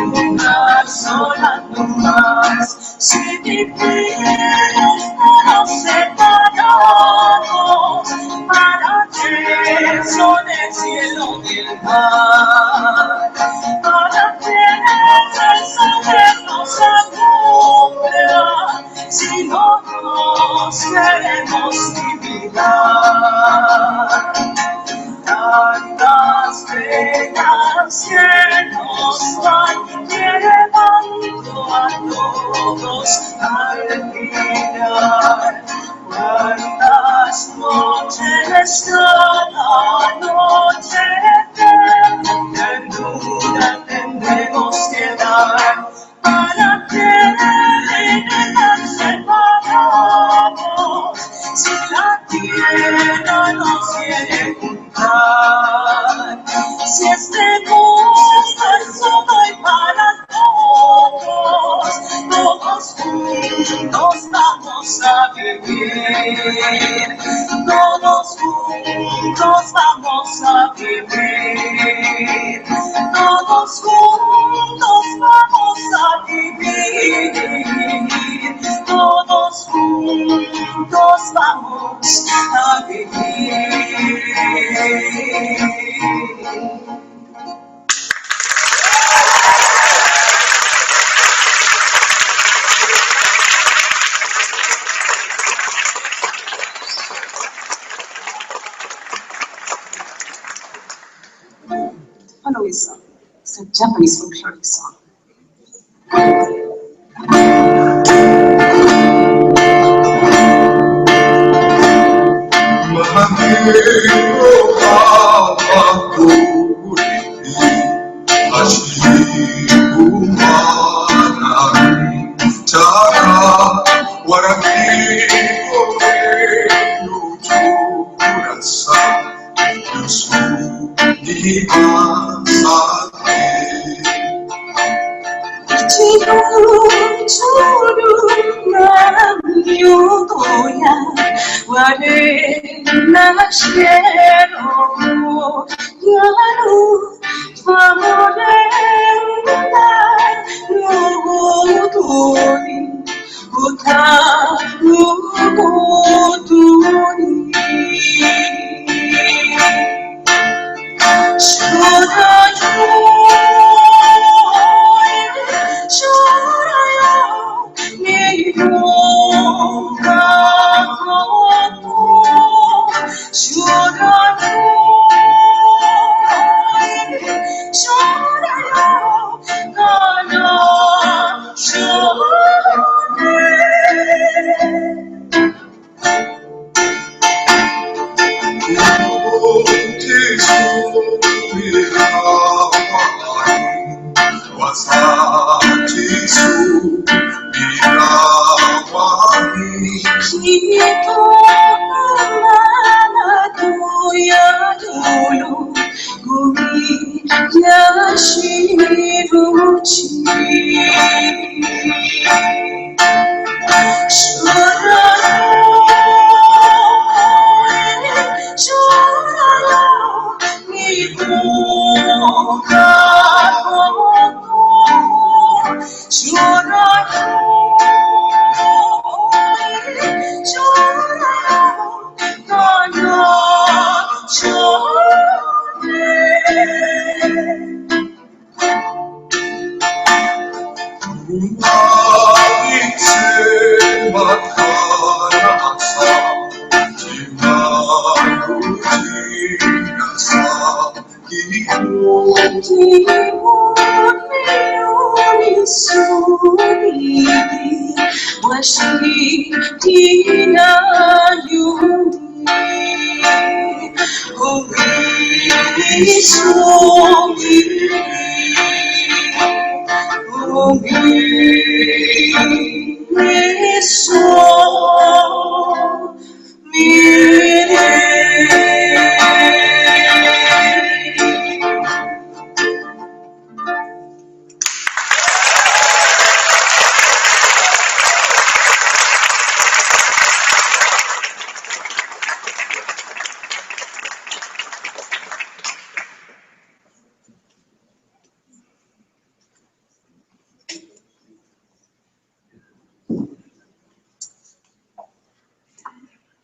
una sola nomás. Si vivimos todos separados, ¿para qué son el cielo y el mar? ¿Para qué sabernos alumbra si no nos queremos dividir? Tantas penas que nos van llevando a todos al final. Cuántas noches cada noche en duda tendremos que dar para que quedar separados si la tierra nos quiere juntar. Si este mundo es solo y para todos, todos juntos vamos a vivir. Todos juntos vamos a vivir. Todos juntos vamos a vivir. Todos juntos vamos a vivir. The following song is a Japanese folkloric song.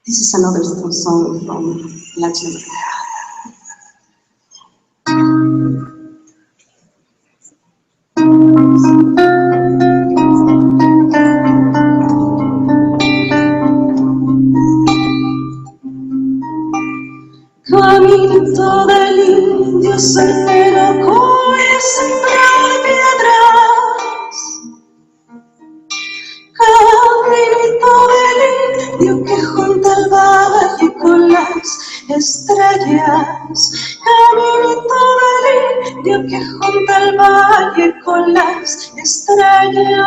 This is another song from Latin America. Caminito del indio sendero con sembrar piedras. Caminito del indio que junta el valle con las estrellas. Caminito del indio que junta el valle con las estrellas.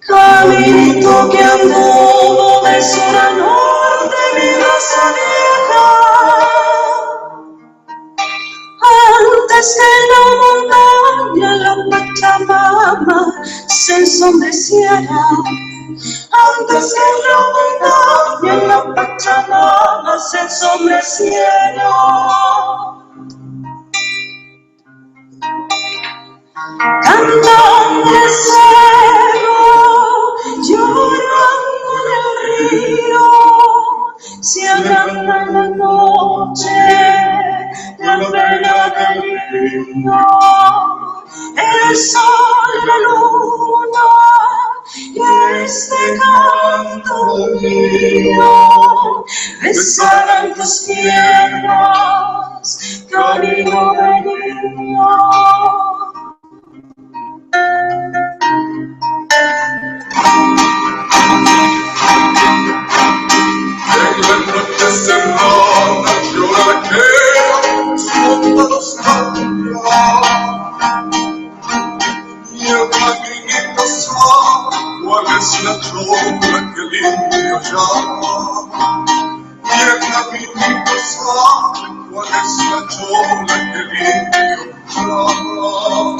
Caminito que anduvo de sur a norte, mi raza vieja. Antes que la montaña, la Pachamama se ensombreciera. Antes que la montaña, la Pachamama se ensombreciera. Cantando el cielo, llorando en el río, se agranda en la noche la pena del niño. El sol, la luna y este canto mío besarán tus piernas, camino de niño. ¿Cuál es la chorra que el indio llama? Y el caminito sabe cuál es la chorra que el indio llama.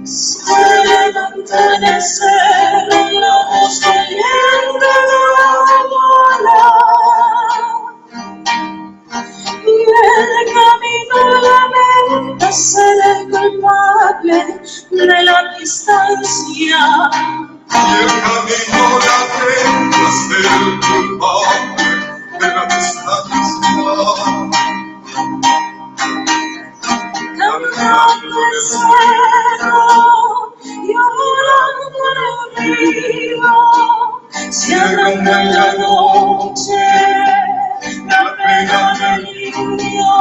Se levanta en el cerro la voz valiente de la abuela. Y el camino lamenta ser el culpable de la distancia. Y el camino lamenta ser el culpable de la distancia. Caminando el cerro, llorando en el río, se agranda en la noche la pena del niño.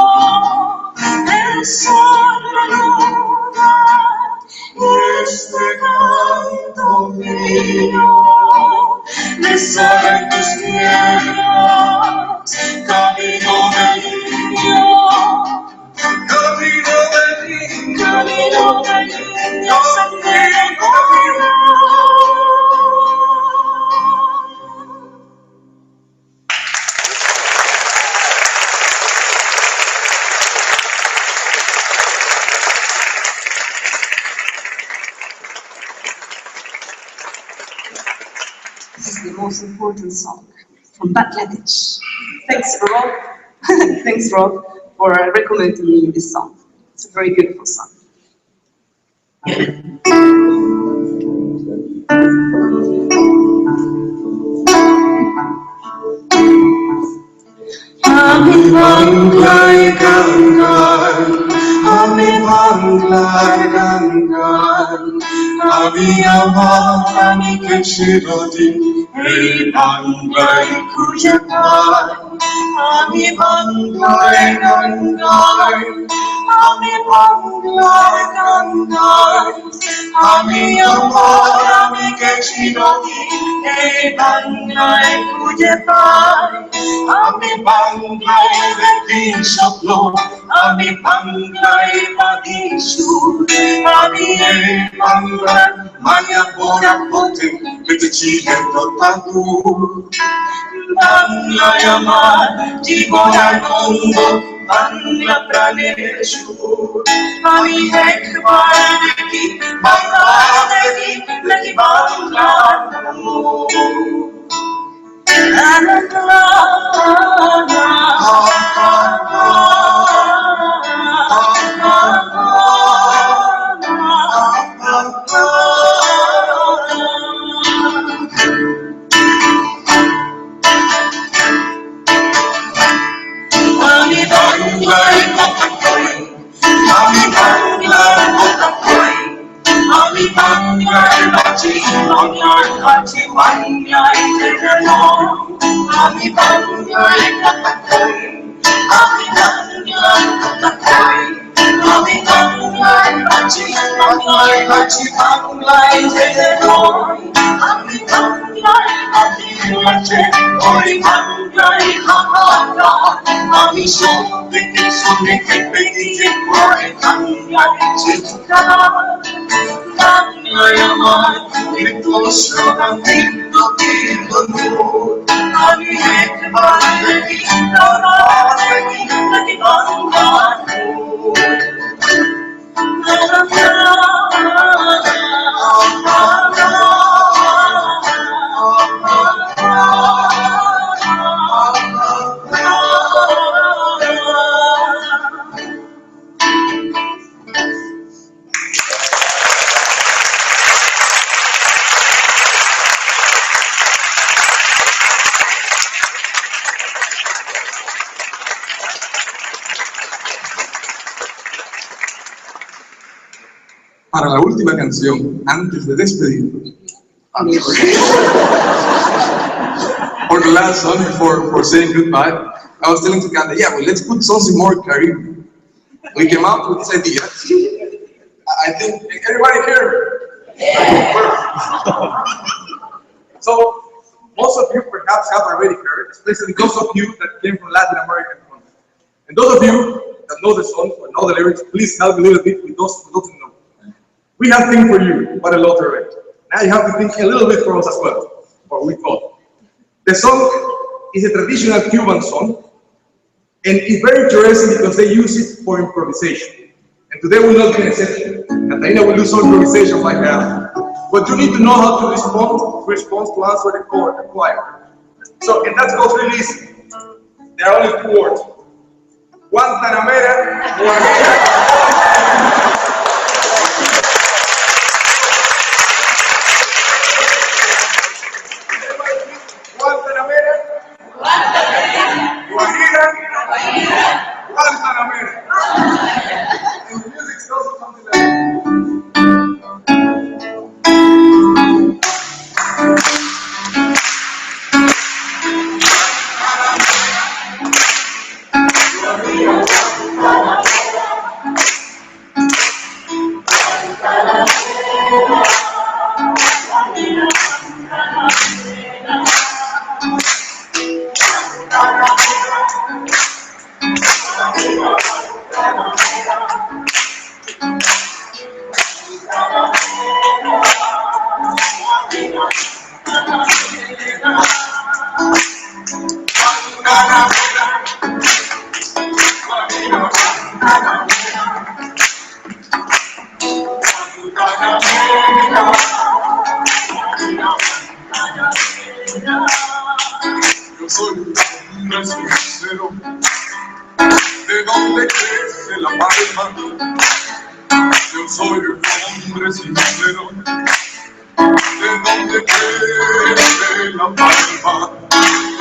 El sol, la luna y este canto mío besarán tus piernas, camino del niño. Camino de niño, Camino del niño, sendero important song from Bangladesh. Thanks, Rob. Thanks, Rob, for recommending me this song. It's a very beautiful song. Ami Banglay Gangan, Ami Banglay Gangan, Ami Amani Kechirodi, Hey Banglay Kujapan, Ami Banglay Gangan, Ami Banglay Gangan, Ami Amani Kechirodi, Hey Banglay Kujapan. Ami Banglay Vetin Shaplo, Ami Banglay Badishu, Ami Banglay Maya Bora Pote, Vitichi Totatu, Banglay Amar, Jibona Nongo, Bangla Praneshu, Ami Hekwareki, Bangladeki, Leki Bangla. Para la última canción, antes de despedirnos. For the last song, for saying goodbye, I was telling to Kanda, yeah, well, let's put something more Caribbean. We came up with this idea. I think everybody here. So, most of you perhaps have already heard, especially those of you that came from Latin American countries. And those of you that know the song or know the lyrics, please help me a little bit with those who don't know. We have things for you, but a lot of it. Now you have to think a little bit for us as well, what we thought. The song is a traditional Cuban song, and it's very interesting because they use it for improvisation. And today will not be an exception. Catalina will do some improvisation like that. But you need to know how to respond to answer the choir. So, and that goes really easy. There are only 2 words. Guantanamera, Guajira. And the music goes something like No. Yo soy un hombre sincero, de donde crece la palma. Yo soy un hombre sincero, de donde crece la palma.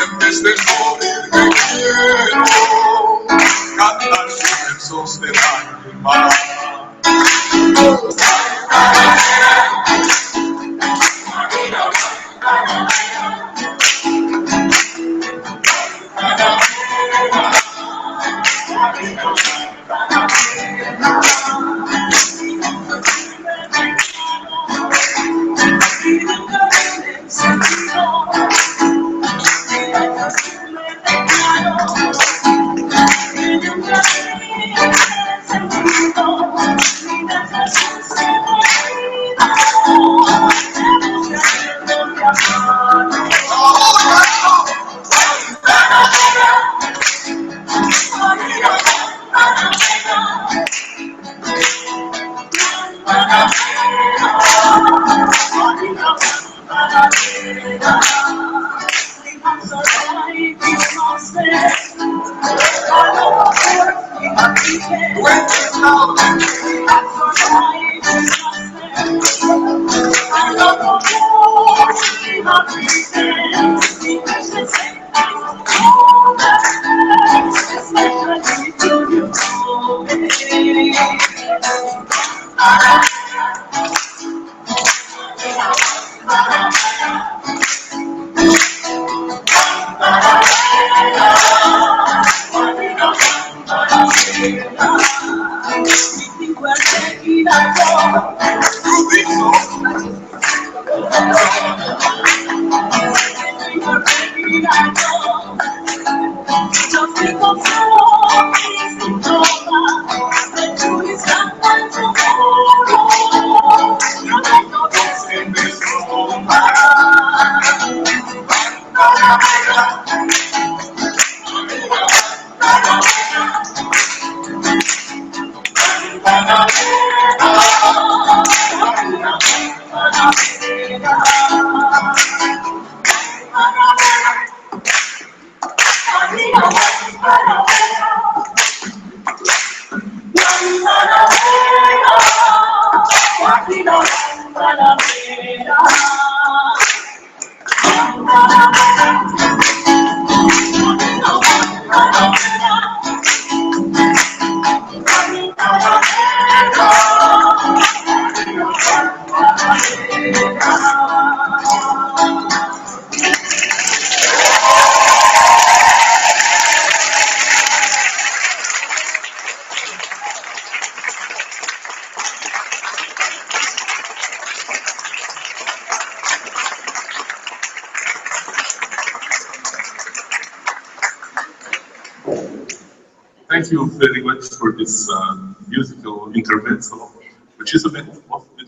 En vez de morir me quiero cantar versos del alma. Thank you very much for this musical intermezzo, which is a bit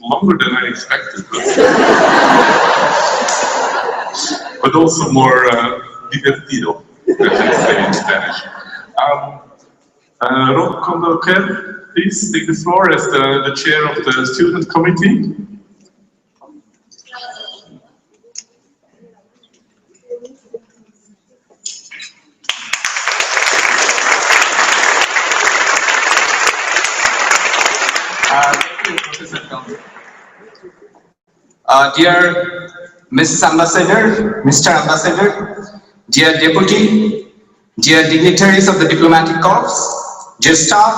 longer than I expected, but also more divertido, as they say in Spanish. Jorge A, please take the floor as the chair of the student committee. Dear Mrs. Ambassador, Mr. Ambassador, dear Deputy, dear dignitaries of the Diplomatic Corps, dear staff,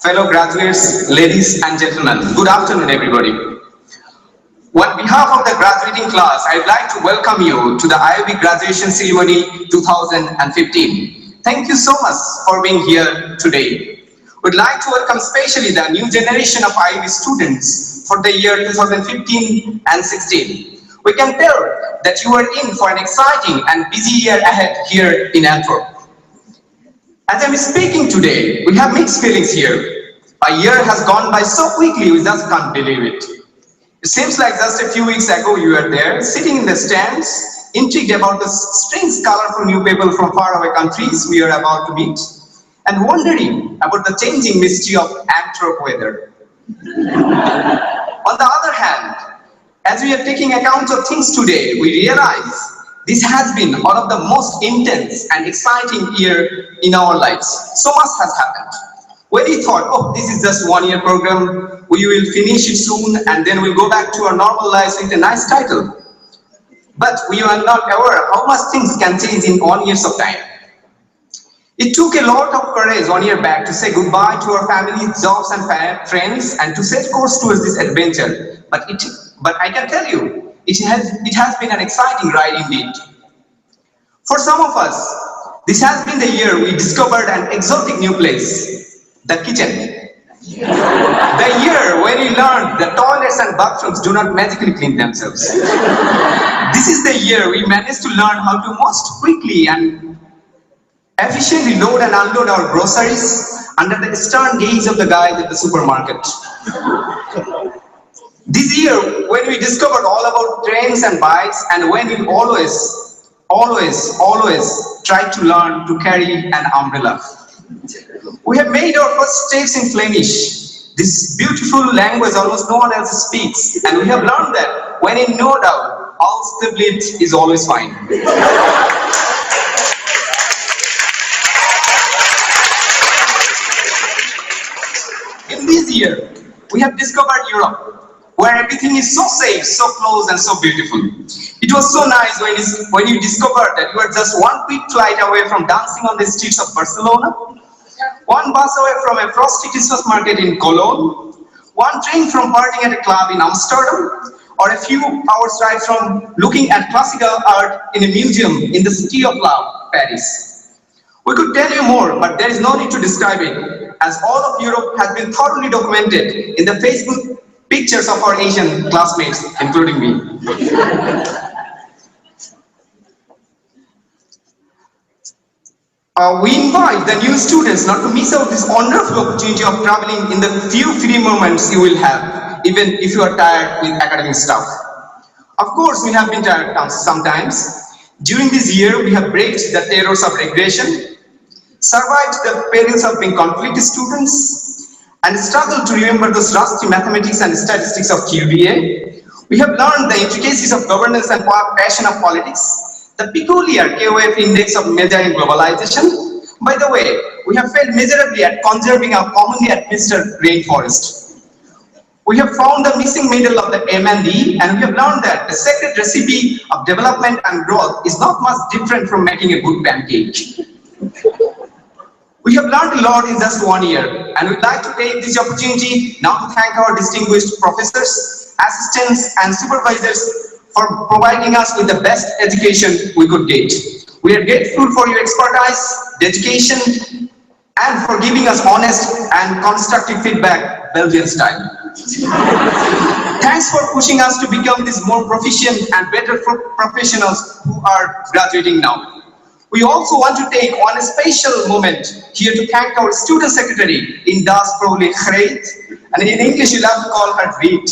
fellow graduates, ladies and gentlemen, good afternoon everybody. On behalf of the graduating class, I'd like to welcome you to the IOB Graduation Ceremony 2015. Thank you so much for being here today. We'd like to welcome especially the new generation of IOB students for the year 2015 and 16. We can tell that you are in for an exciting and busy year ahead here in Antwerp. As I'm speaking today, we have mixed feelings here. A year has gone by so quickly, we just can't believe it. It seems like just a few weeks ago you were there, sitting in the stands, intrigued about the strange, colorful new people from faraway countries we are about to meet, and wondering about the changing mystery of Antwerp weather. On the other hand, as we are taking account of things today, we realize This has been one of the most intense and exciting year in our lives. So much has happened. When we thought, oh, this is just 1 year program, we will finish it soon and then we'll go back to our normal lives with a nice title. But we are not aware how much things can change in 1 year of time. It took a lot of courage 1 year back to say goodbye to our families, jobs and friends and to set course towards this adventure. But I can tell you, it has been an exciting ride indeed. For some of us, this has been the year we discovered an exotic new place, the kitchen. The year when we learned that toilets and bathrooms do not magically clean themselves. This is the year we managed to learn how to most quickly and efficiently load and unload our groceries under the stern gaze of the guys at the supermarket. This year, when we discovered all about trains and bikes, and when we always tried to learn to carry an umbrella. We have made our first steps in Flemish, this beautiful language almost no one else speaks, and we have learned that when in no doubt, alstublicht is always fine. In this year, we have discovered Europe, where everything is so safe, so close and so beautiful. It was so nice when you discovered that you are just one quick flight away from dancing on the streets of Barcelona, one bus away from a frosty Christmas market in Cologne, one train from partying at a club in Amsterdam, or a few hours drive from looking at classical art in a museum in the city of love, Paris. We could tell you more, but there is no need to describe it, as all of Europe has been thoroughly documented in the Facebook pictures of our Asian classmates, including me. We invite the new students not to miss out this wonderful opportunity of traveling in the few free moments you will have, even if you are tired with academic stuff. Of course, we have been tired sometimes. During this year, we have braved the terrors of regression, survived the perils of being conflict students, and struggled to remember those rusty mathematics and statistics of QBA. We have learned the intricacies of governance and passion of politics, the peculiar KOF index of measuring globalization. By the way, we have failed miserably at conserving our commonly administered rainforest. We have found the missing middle of the M and E, and we have learned that the secret recipe of development and growth is not much different from making a good pancake. We have learned a lot in just 1 year, and we'd like to take this opportunity now to thank our distinguished professors, assistants, and supervisors for providing us with the best education we could get. We are grateful for your expertise, dedication, and for giving us honest and constructive feedback, Belgian style. Thanks for pushing us to become these more proficient and better professionals who are graduating now. We also want to take one special moment here to thank our student secretary in Das Probably Great, and in English you'll have to call her Reed.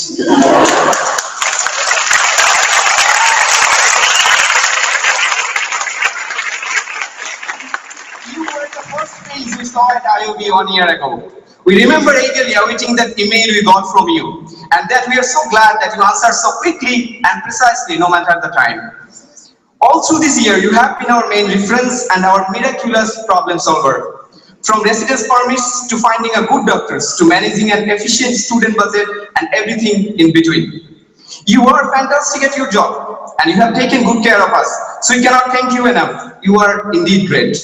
You were the first face we saw at IOB 1 year ago. We remember eagerly awaiting that email we got from you, and that we are so glad that you answered so quickly and precisely no matter the time. All through this year, you have been our main reference and our miraculous problem solver. From residence permits to finding a good doctors to managing an efficient student budget and everything in between. You are fantastic at your job and you have taken good care of us. So we cannot thank you enough. You are indeed great.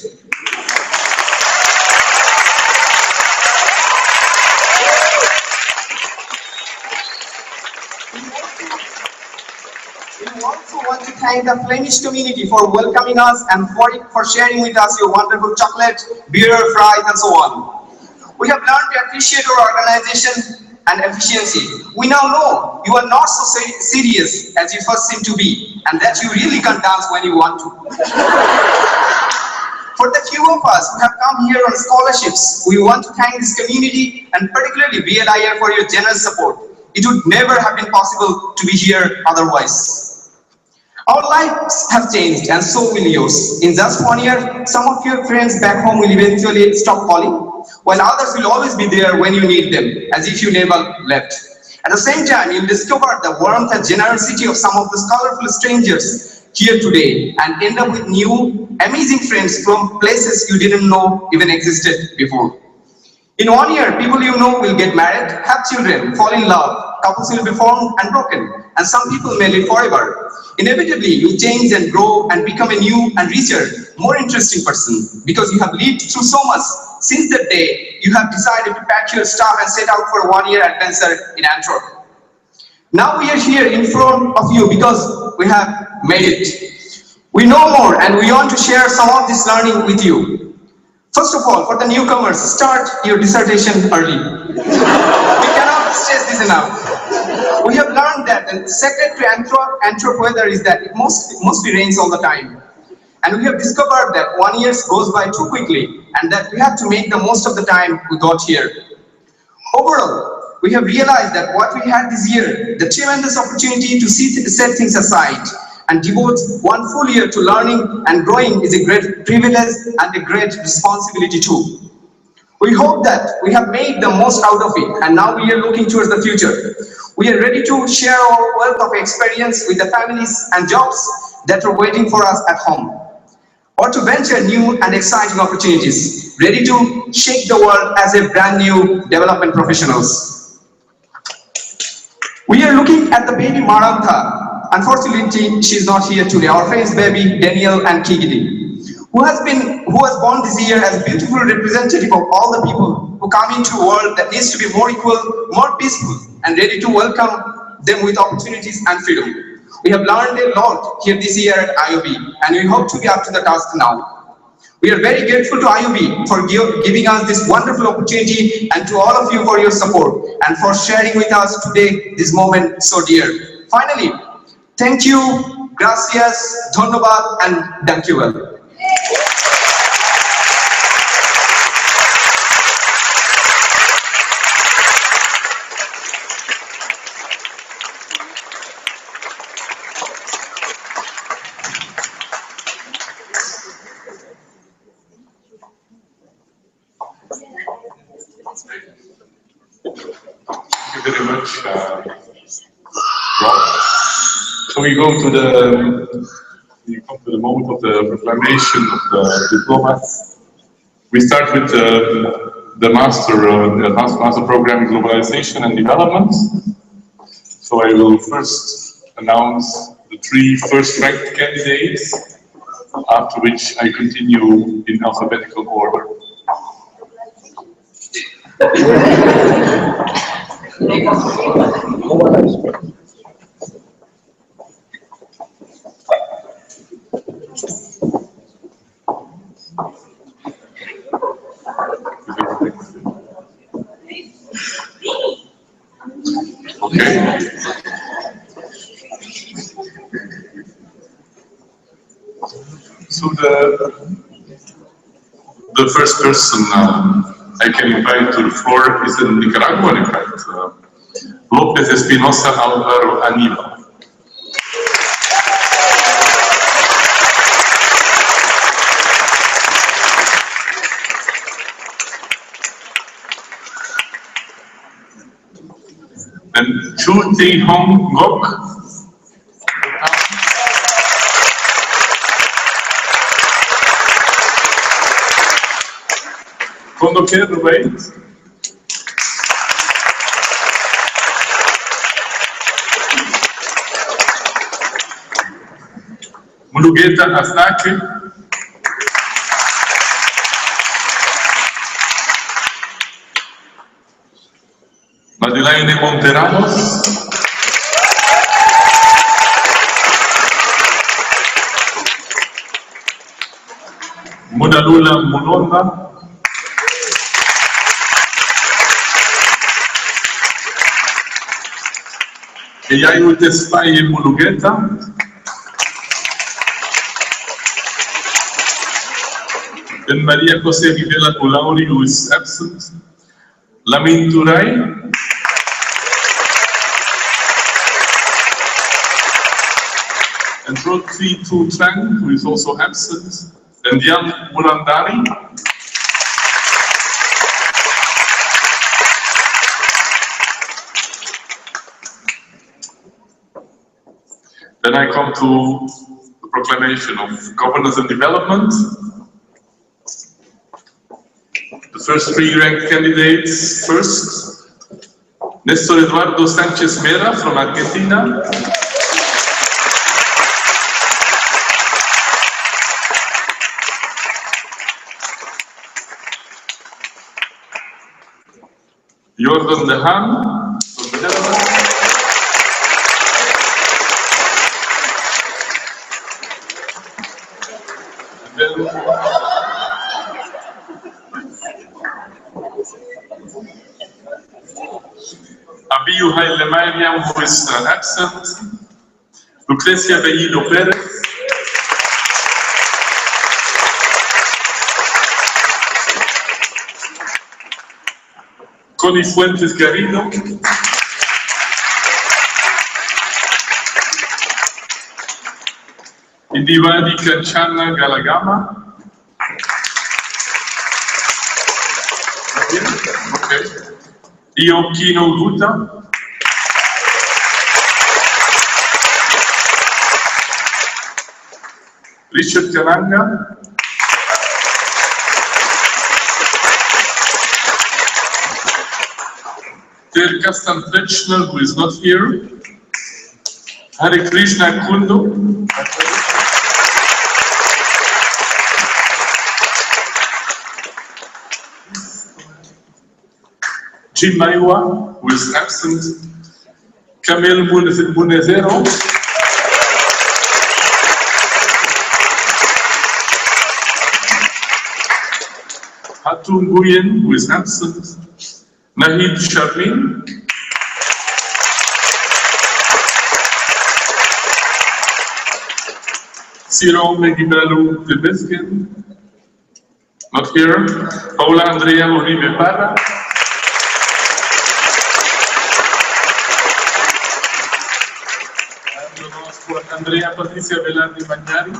We also want to thank the Flemish community for welcoming us and for sharing with us your wonderful chocolate, beer, fries, and so on. We have learned to appreciate our organization and efficiency. We now know you are not so serious as you first seem to be, and that you really can dance when you want to. For the few of us who have come here on scholarships, we want to thank this community and particularly BLIR for your generous support. It would never have been possible to be here otherwise. Our lives have changed and so will yours. In just 1 year, some of your friends back home will eventually stop calling, while others will always be there when you need them, as if you never left. At the same time, you'll discover the warmth and generosity of some of those colorful strangers here today and end up with new, amazing friends from places you didn't know even existed before. In 1 year, people you know will get married, have children, fall in love, couples will be formed and broken, and some people may live forever. Inevitably, you change and grow and become a new and richer, more interesting person because you have lived through so much since that day you have decided to pack your stuff and set out for a 1 year adventure in Antwerp. Now we are here in front of you because we have made it. We know more and we want to share some of this learning with you. First of all, for the newcomers, start your dissertation early. We cannot stress this enough. We have learned that the secret to Antwerp weather is that it mostly rains all the time. And we have discovered that 1 year goes by too quickly and that we have to make the most of the time we got here. Overall, we have realized that what we had this year, the tremendous opportunity to set things aside and devote 1 full year to learning and growing is a great privilege and a great responsibility too. We hope that we have made the most out of it and now we are looking towards the future. We are ready to share our wealth of experience with the families and jobs that are waiting for us at home, or to venture new and exciting opportunities, ready to shake the world as a brand new development professionals. We are looking at the baby Marantha. Unfortunately, she is not here today. Our friend's baby, Daniel and Kigidi, who was born this year as a beautiful representative of all the people who come into a world that needs to be more equal, more peaceful, and ready to welcome them with opportunities and freedom. We have learned a lot here this year at IOB, and we hope to be up to the task now. We are very grateful to IOB for giving us this wonderful opportunity and to all of you for your support and for sharing with us today this moment so dear. Finally, thank you, gracias, dhonnobad, and thank you well. Thank you very much, Rob. So we come to the moment of the proclamation of the diplomas. We start with the master program in globalization and development. So I will first announce the 3 first-ranked candidates, after which I continue in alphabetical order. Okay. So the first person I can invite to the floor is a Nicaraguan, in fact, López Espinosa Álvaro Aníbal. And Chu Tae Hong Ngok. Cuando quieras, wait. Mulugeta Asake. Madeleine Monteramos. Munalula Munonda. Eyayu Tesfaye Mulugeta. Then Maria Jose Videla Culauri, who is absent. Lamin Turay. And Rotri Tu Trang, who is also absent. And Jan Murandari. Then I come to the proclamation of governance and development. The first three ranked candidates first. Néstor Eduardo Sánchez Mera from Argentina. Jordan De Herdt from the Netherlands. Abiyu Haile Mariam, who is absent. Lucrecia Bellido Pérez. Connie Fuentes Garrido. Indivadi Kanchana Galagama. Okay. IOB Keynote. Richard Kalanga. Ter Kastan Fletchner, who is not here. Hare Krishna Kundu. Jim Maiwa, who is absent. Kamel Munezero. Hatun Guyen, who is absent. Nahid Sharmin. Ciro Megibralu Tebeskin, not here. Paula Andrea Uribe Parra. Andrea Patricia Velarde Magnari.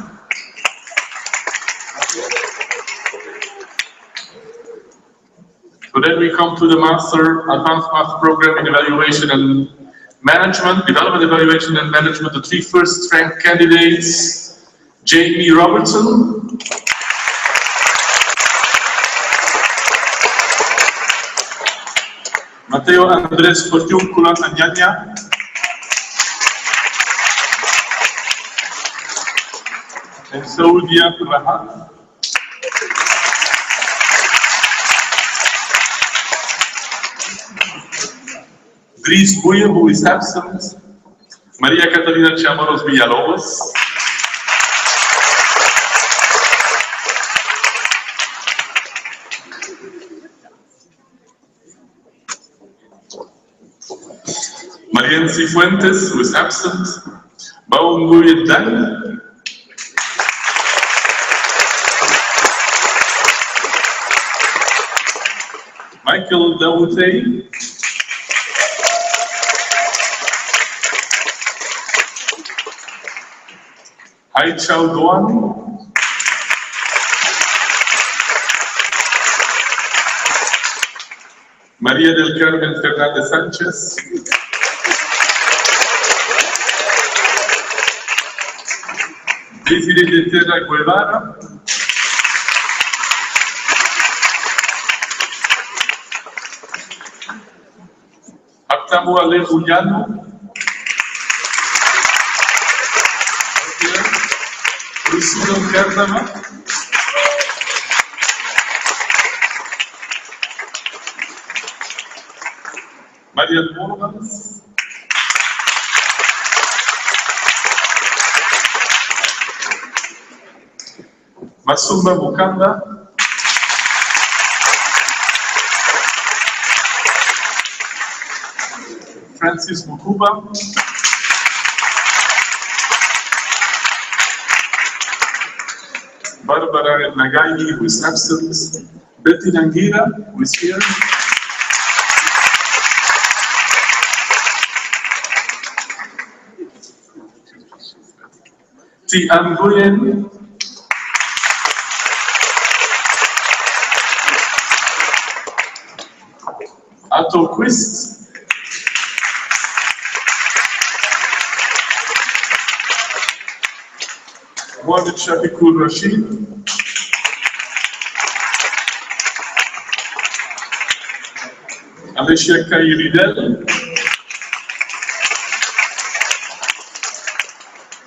So then we come to the Advanced Master Program in Evaluation and Management, Development Evaluation and Management, the three first ranked candidates. Jamie Robertson. Mateo Andrés Portiuncula Anyanya. And Saudia Rahat. Dries Buyer, who is absent. Maria Catalina Chamaros Villalobos. Marian Cifuentes, who is absent. Baunguye Dan. Michael Dawoutei. Hai Chao Doan. María del Carmen Fernández Sánchez. Desiree de Terra Guevara. Abtamu Ale Ullano. Lucido Cártama. Marian Mormans. Masumba Mukanda. Francis Mukuba. Barbara Nagaini, who is absent. Betty Nangira, who is here. T. Nguyen. Ato Quist. Mohamed Shafiqul Rashid, Alicia Kairidel,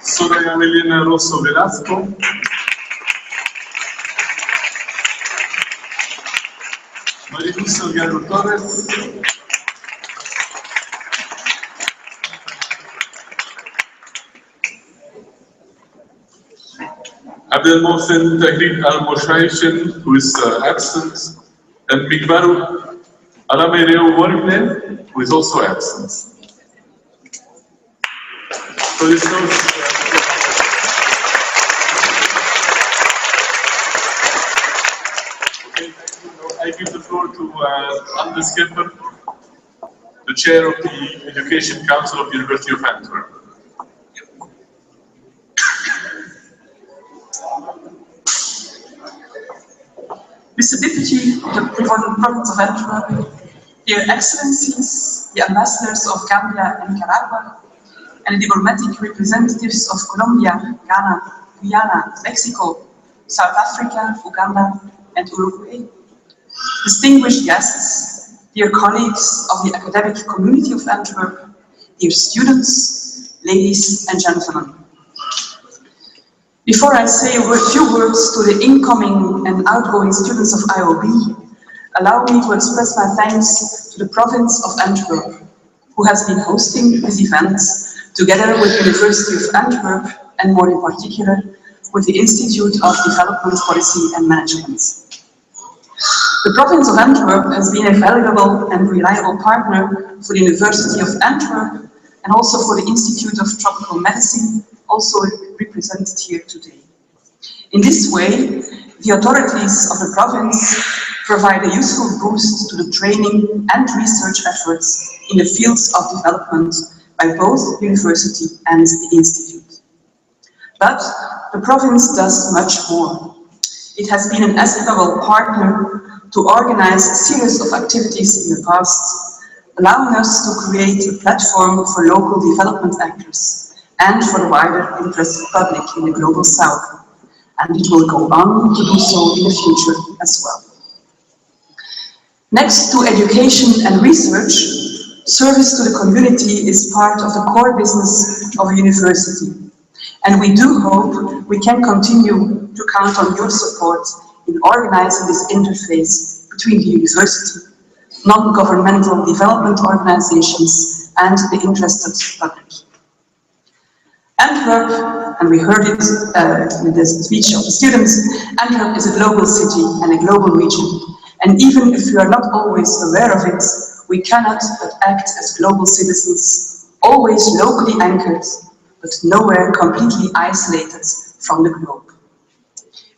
Soraya Melina Rosso Velasco, Mariluz Salgado Torres, Abdel Mohsen Tahrid Al-Moshaishin, who is absent, and Mikbaru Alamereo Warne, who is also absent. So this goes, I give the floor to Schepper, the chair of the Education Council of the University of Antwerp. Mr. Deputy of the Province of Antwerp, Your Excellencies, the ambassadors of Gambia and Nicaragua, and diplomatic representatives of Colombia, Ghana, Guyana, Mexico, South Africa, Uganda, and Uruguay. Distinguished guests, dear colleagues of the academic community of Antwerp, dear students, ladies and gentlemen. Before I say a few words to the incoming and outgoing students of IOB, allow me to express my thanks to the Province of Antwerp, who has been hosting these events together with the University of Antwerp and more in particular with the Institute of Development Policy and Management. The Province of Antwerp has been a valuable and reliable partner for the University of Antwerp and also for the Institute of Tropical Medicine, also represented here today. In this way, the authorities of the province provide a useful boost to the training and research efforts in the fields of development by both the university and the institute. But the province does much more. It has been an estimable partner to organize a series of activities in the past, allowing us to create a platform for local development actors and for the wider interested public in the Global South, and it will go on to do so in the future as well. Next to education and research, service to the community is part of the core business of a university, and we do hope we can continue to count on your support in organizing this interface between the university, non-governmental development organizations, and the interested public. Antwerp, and we heard it in the speech of the students, Antwerp is a global city and a global region. And even if we are not always aware of it, we cannot but act as global citizens, always locally anchored, but nowhere completely isolated from the globe.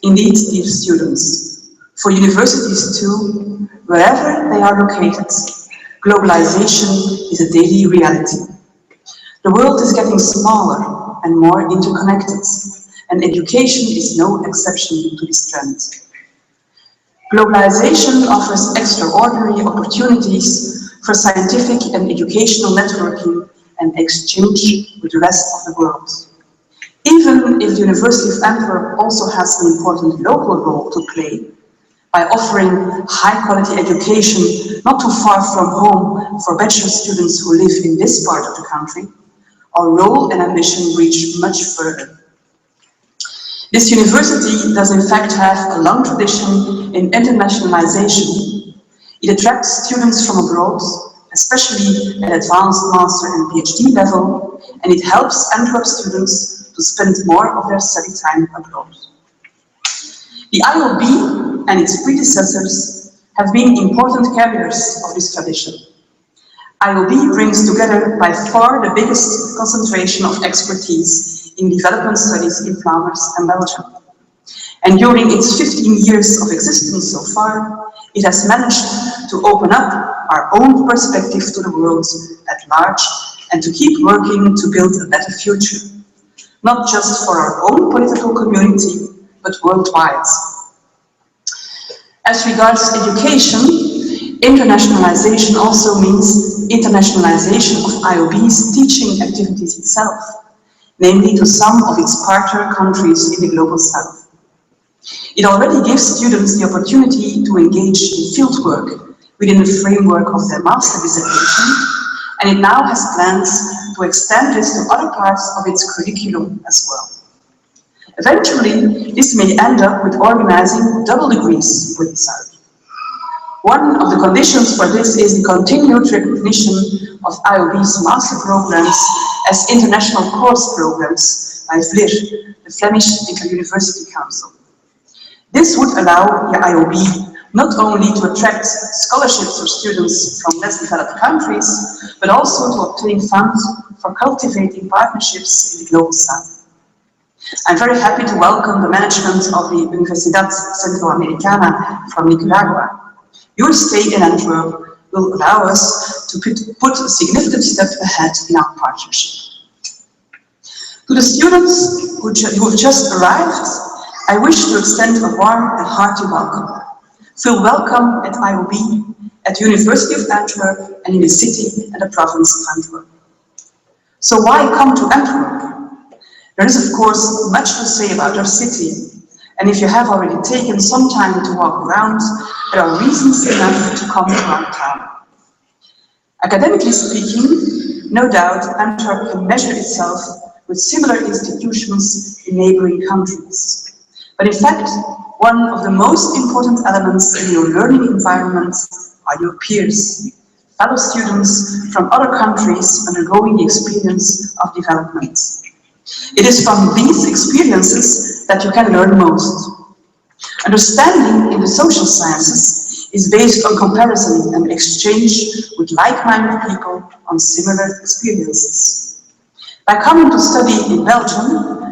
Indeed, dear students, for universities too, wherever they are located, globalization is a daily reality. The world is getting smaller and more interconnected, and education is no exception to this trend. Globalization offers extraordinary opportunities for scientific and educational networking and exchange with the rest of the world. Even if the University of Antwerp also has an important local role to play, by offering high-quality education not too far from home for bachelor students who live in this part of the country, our role and ambition reach much further. This university does in fact have a long tradition in internationalization. It attracts students from abroad, especially at advanced master and PhD level, and it helps Antwerp students to spend more of their study time abroad. The IOB and its predecessors have been important carriers of this tradition. IOB brings together by far the biggest concentration of expertise in development studies in Flanders and Belgium. And during its 15 years of existence so far, it has managed to open up our own perspective to the world at large and to keep working to build a better future, not just for our own political community, but worldwide. As regards education, internationalization also means internationalization of IOB's teaching activities itself. namely to some of its partner countries in the Global South. It already gives students the opportunity to engage in fieldwork within the framework of their master dissertation, and it now has plans to extend this to other parts of its curriculum as well. Eventually, this may end up with organizing double degrees with the South. One of the conditions for this is the continued recognition of IOB's master programs as international course programs by VLIR, the Flemish Inter-University Council. This would allow the IOB not only to attract scholarships for students from less developed countries, but also to obtain funds for cultivating partnerships in the Global South. I'm very happy to welcome the management of the Universidad Centroamericana from Nicaragua. Your stay in Antwerp will allow us to put a significant step ahead in our partnership. To the students who have just arrived, I wish to extend a warm and hearty welcome. Feel welcome at IOB, at the University of Antwerp, and in the city and the province of Antwerp. So why come to Antwerp? There is, of course, much to say about our city. And if you have already taken some time to walk around, there are reasons enough to come around town. Academically speaking, no doubt Antwerp can measure itself with similar institutions in neighboring countries. But in fact, one of the most important elements in your learning environment are your peers, fellow students from other countries undergoing the experience of development. It is from these experiences that you can learn most. Understanding in the social sciences is based on comparison and exchange with like-minded people on similar experiences. By coming to study in Belgium,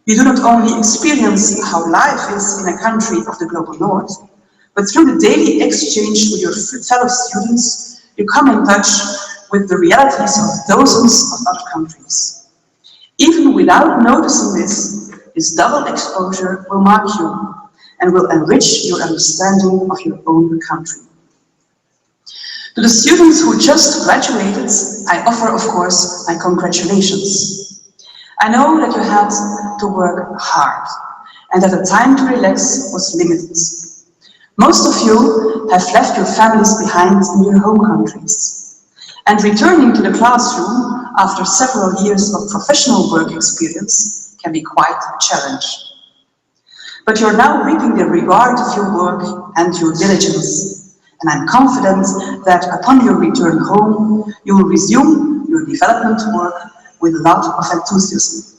you do not only experience how life is in a country of the global north, but through the daily exchange with your fellow students, you come in touch with the realities of dozens of other countries. Even without noticing this double exposure will mark you and will enrich your understanding of your own country. To the students who just graduated, I offer, of course, my congratulations. I know that you had to work hard and that the time to relax was limited. Most of you have left your families behind in your home countries, and returning to the classroom after several years of professional work experience can be quite a challenge. But you're now reaping the reward of your work and your diligence, and I'm confident that upon your return home, you will resume your development work with a lot of enthusiasm.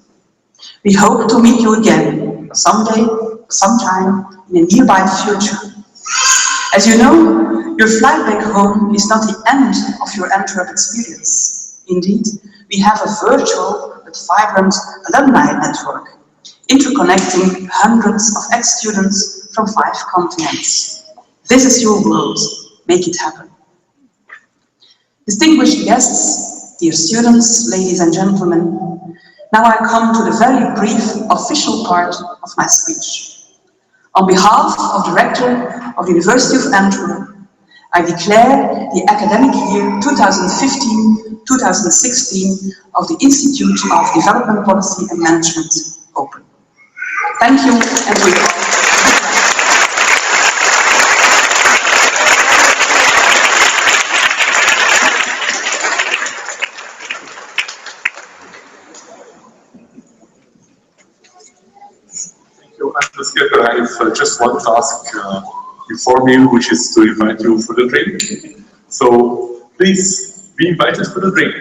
We hope to meet you again someday, sometime in a nearby future. As you know, your flight back home is not the end of your Antwerp experience. Indeed, we have a virtual but vibrant alumni network, interconnecting hundreds of ex-students from 5 continents. This is your world. Make it happen. Distinguished guests, dear students, ladies and gentlemen, now I come to the very brief official part of my speech. On behalf of the Rector of the University of Antwerp, I declare the academic year 2015-2016 of the Institute of Development Policy and Management open. Thank you, and we Schepper, I have just one task before me, which is to invite you for the drink. So please be invited for the drink.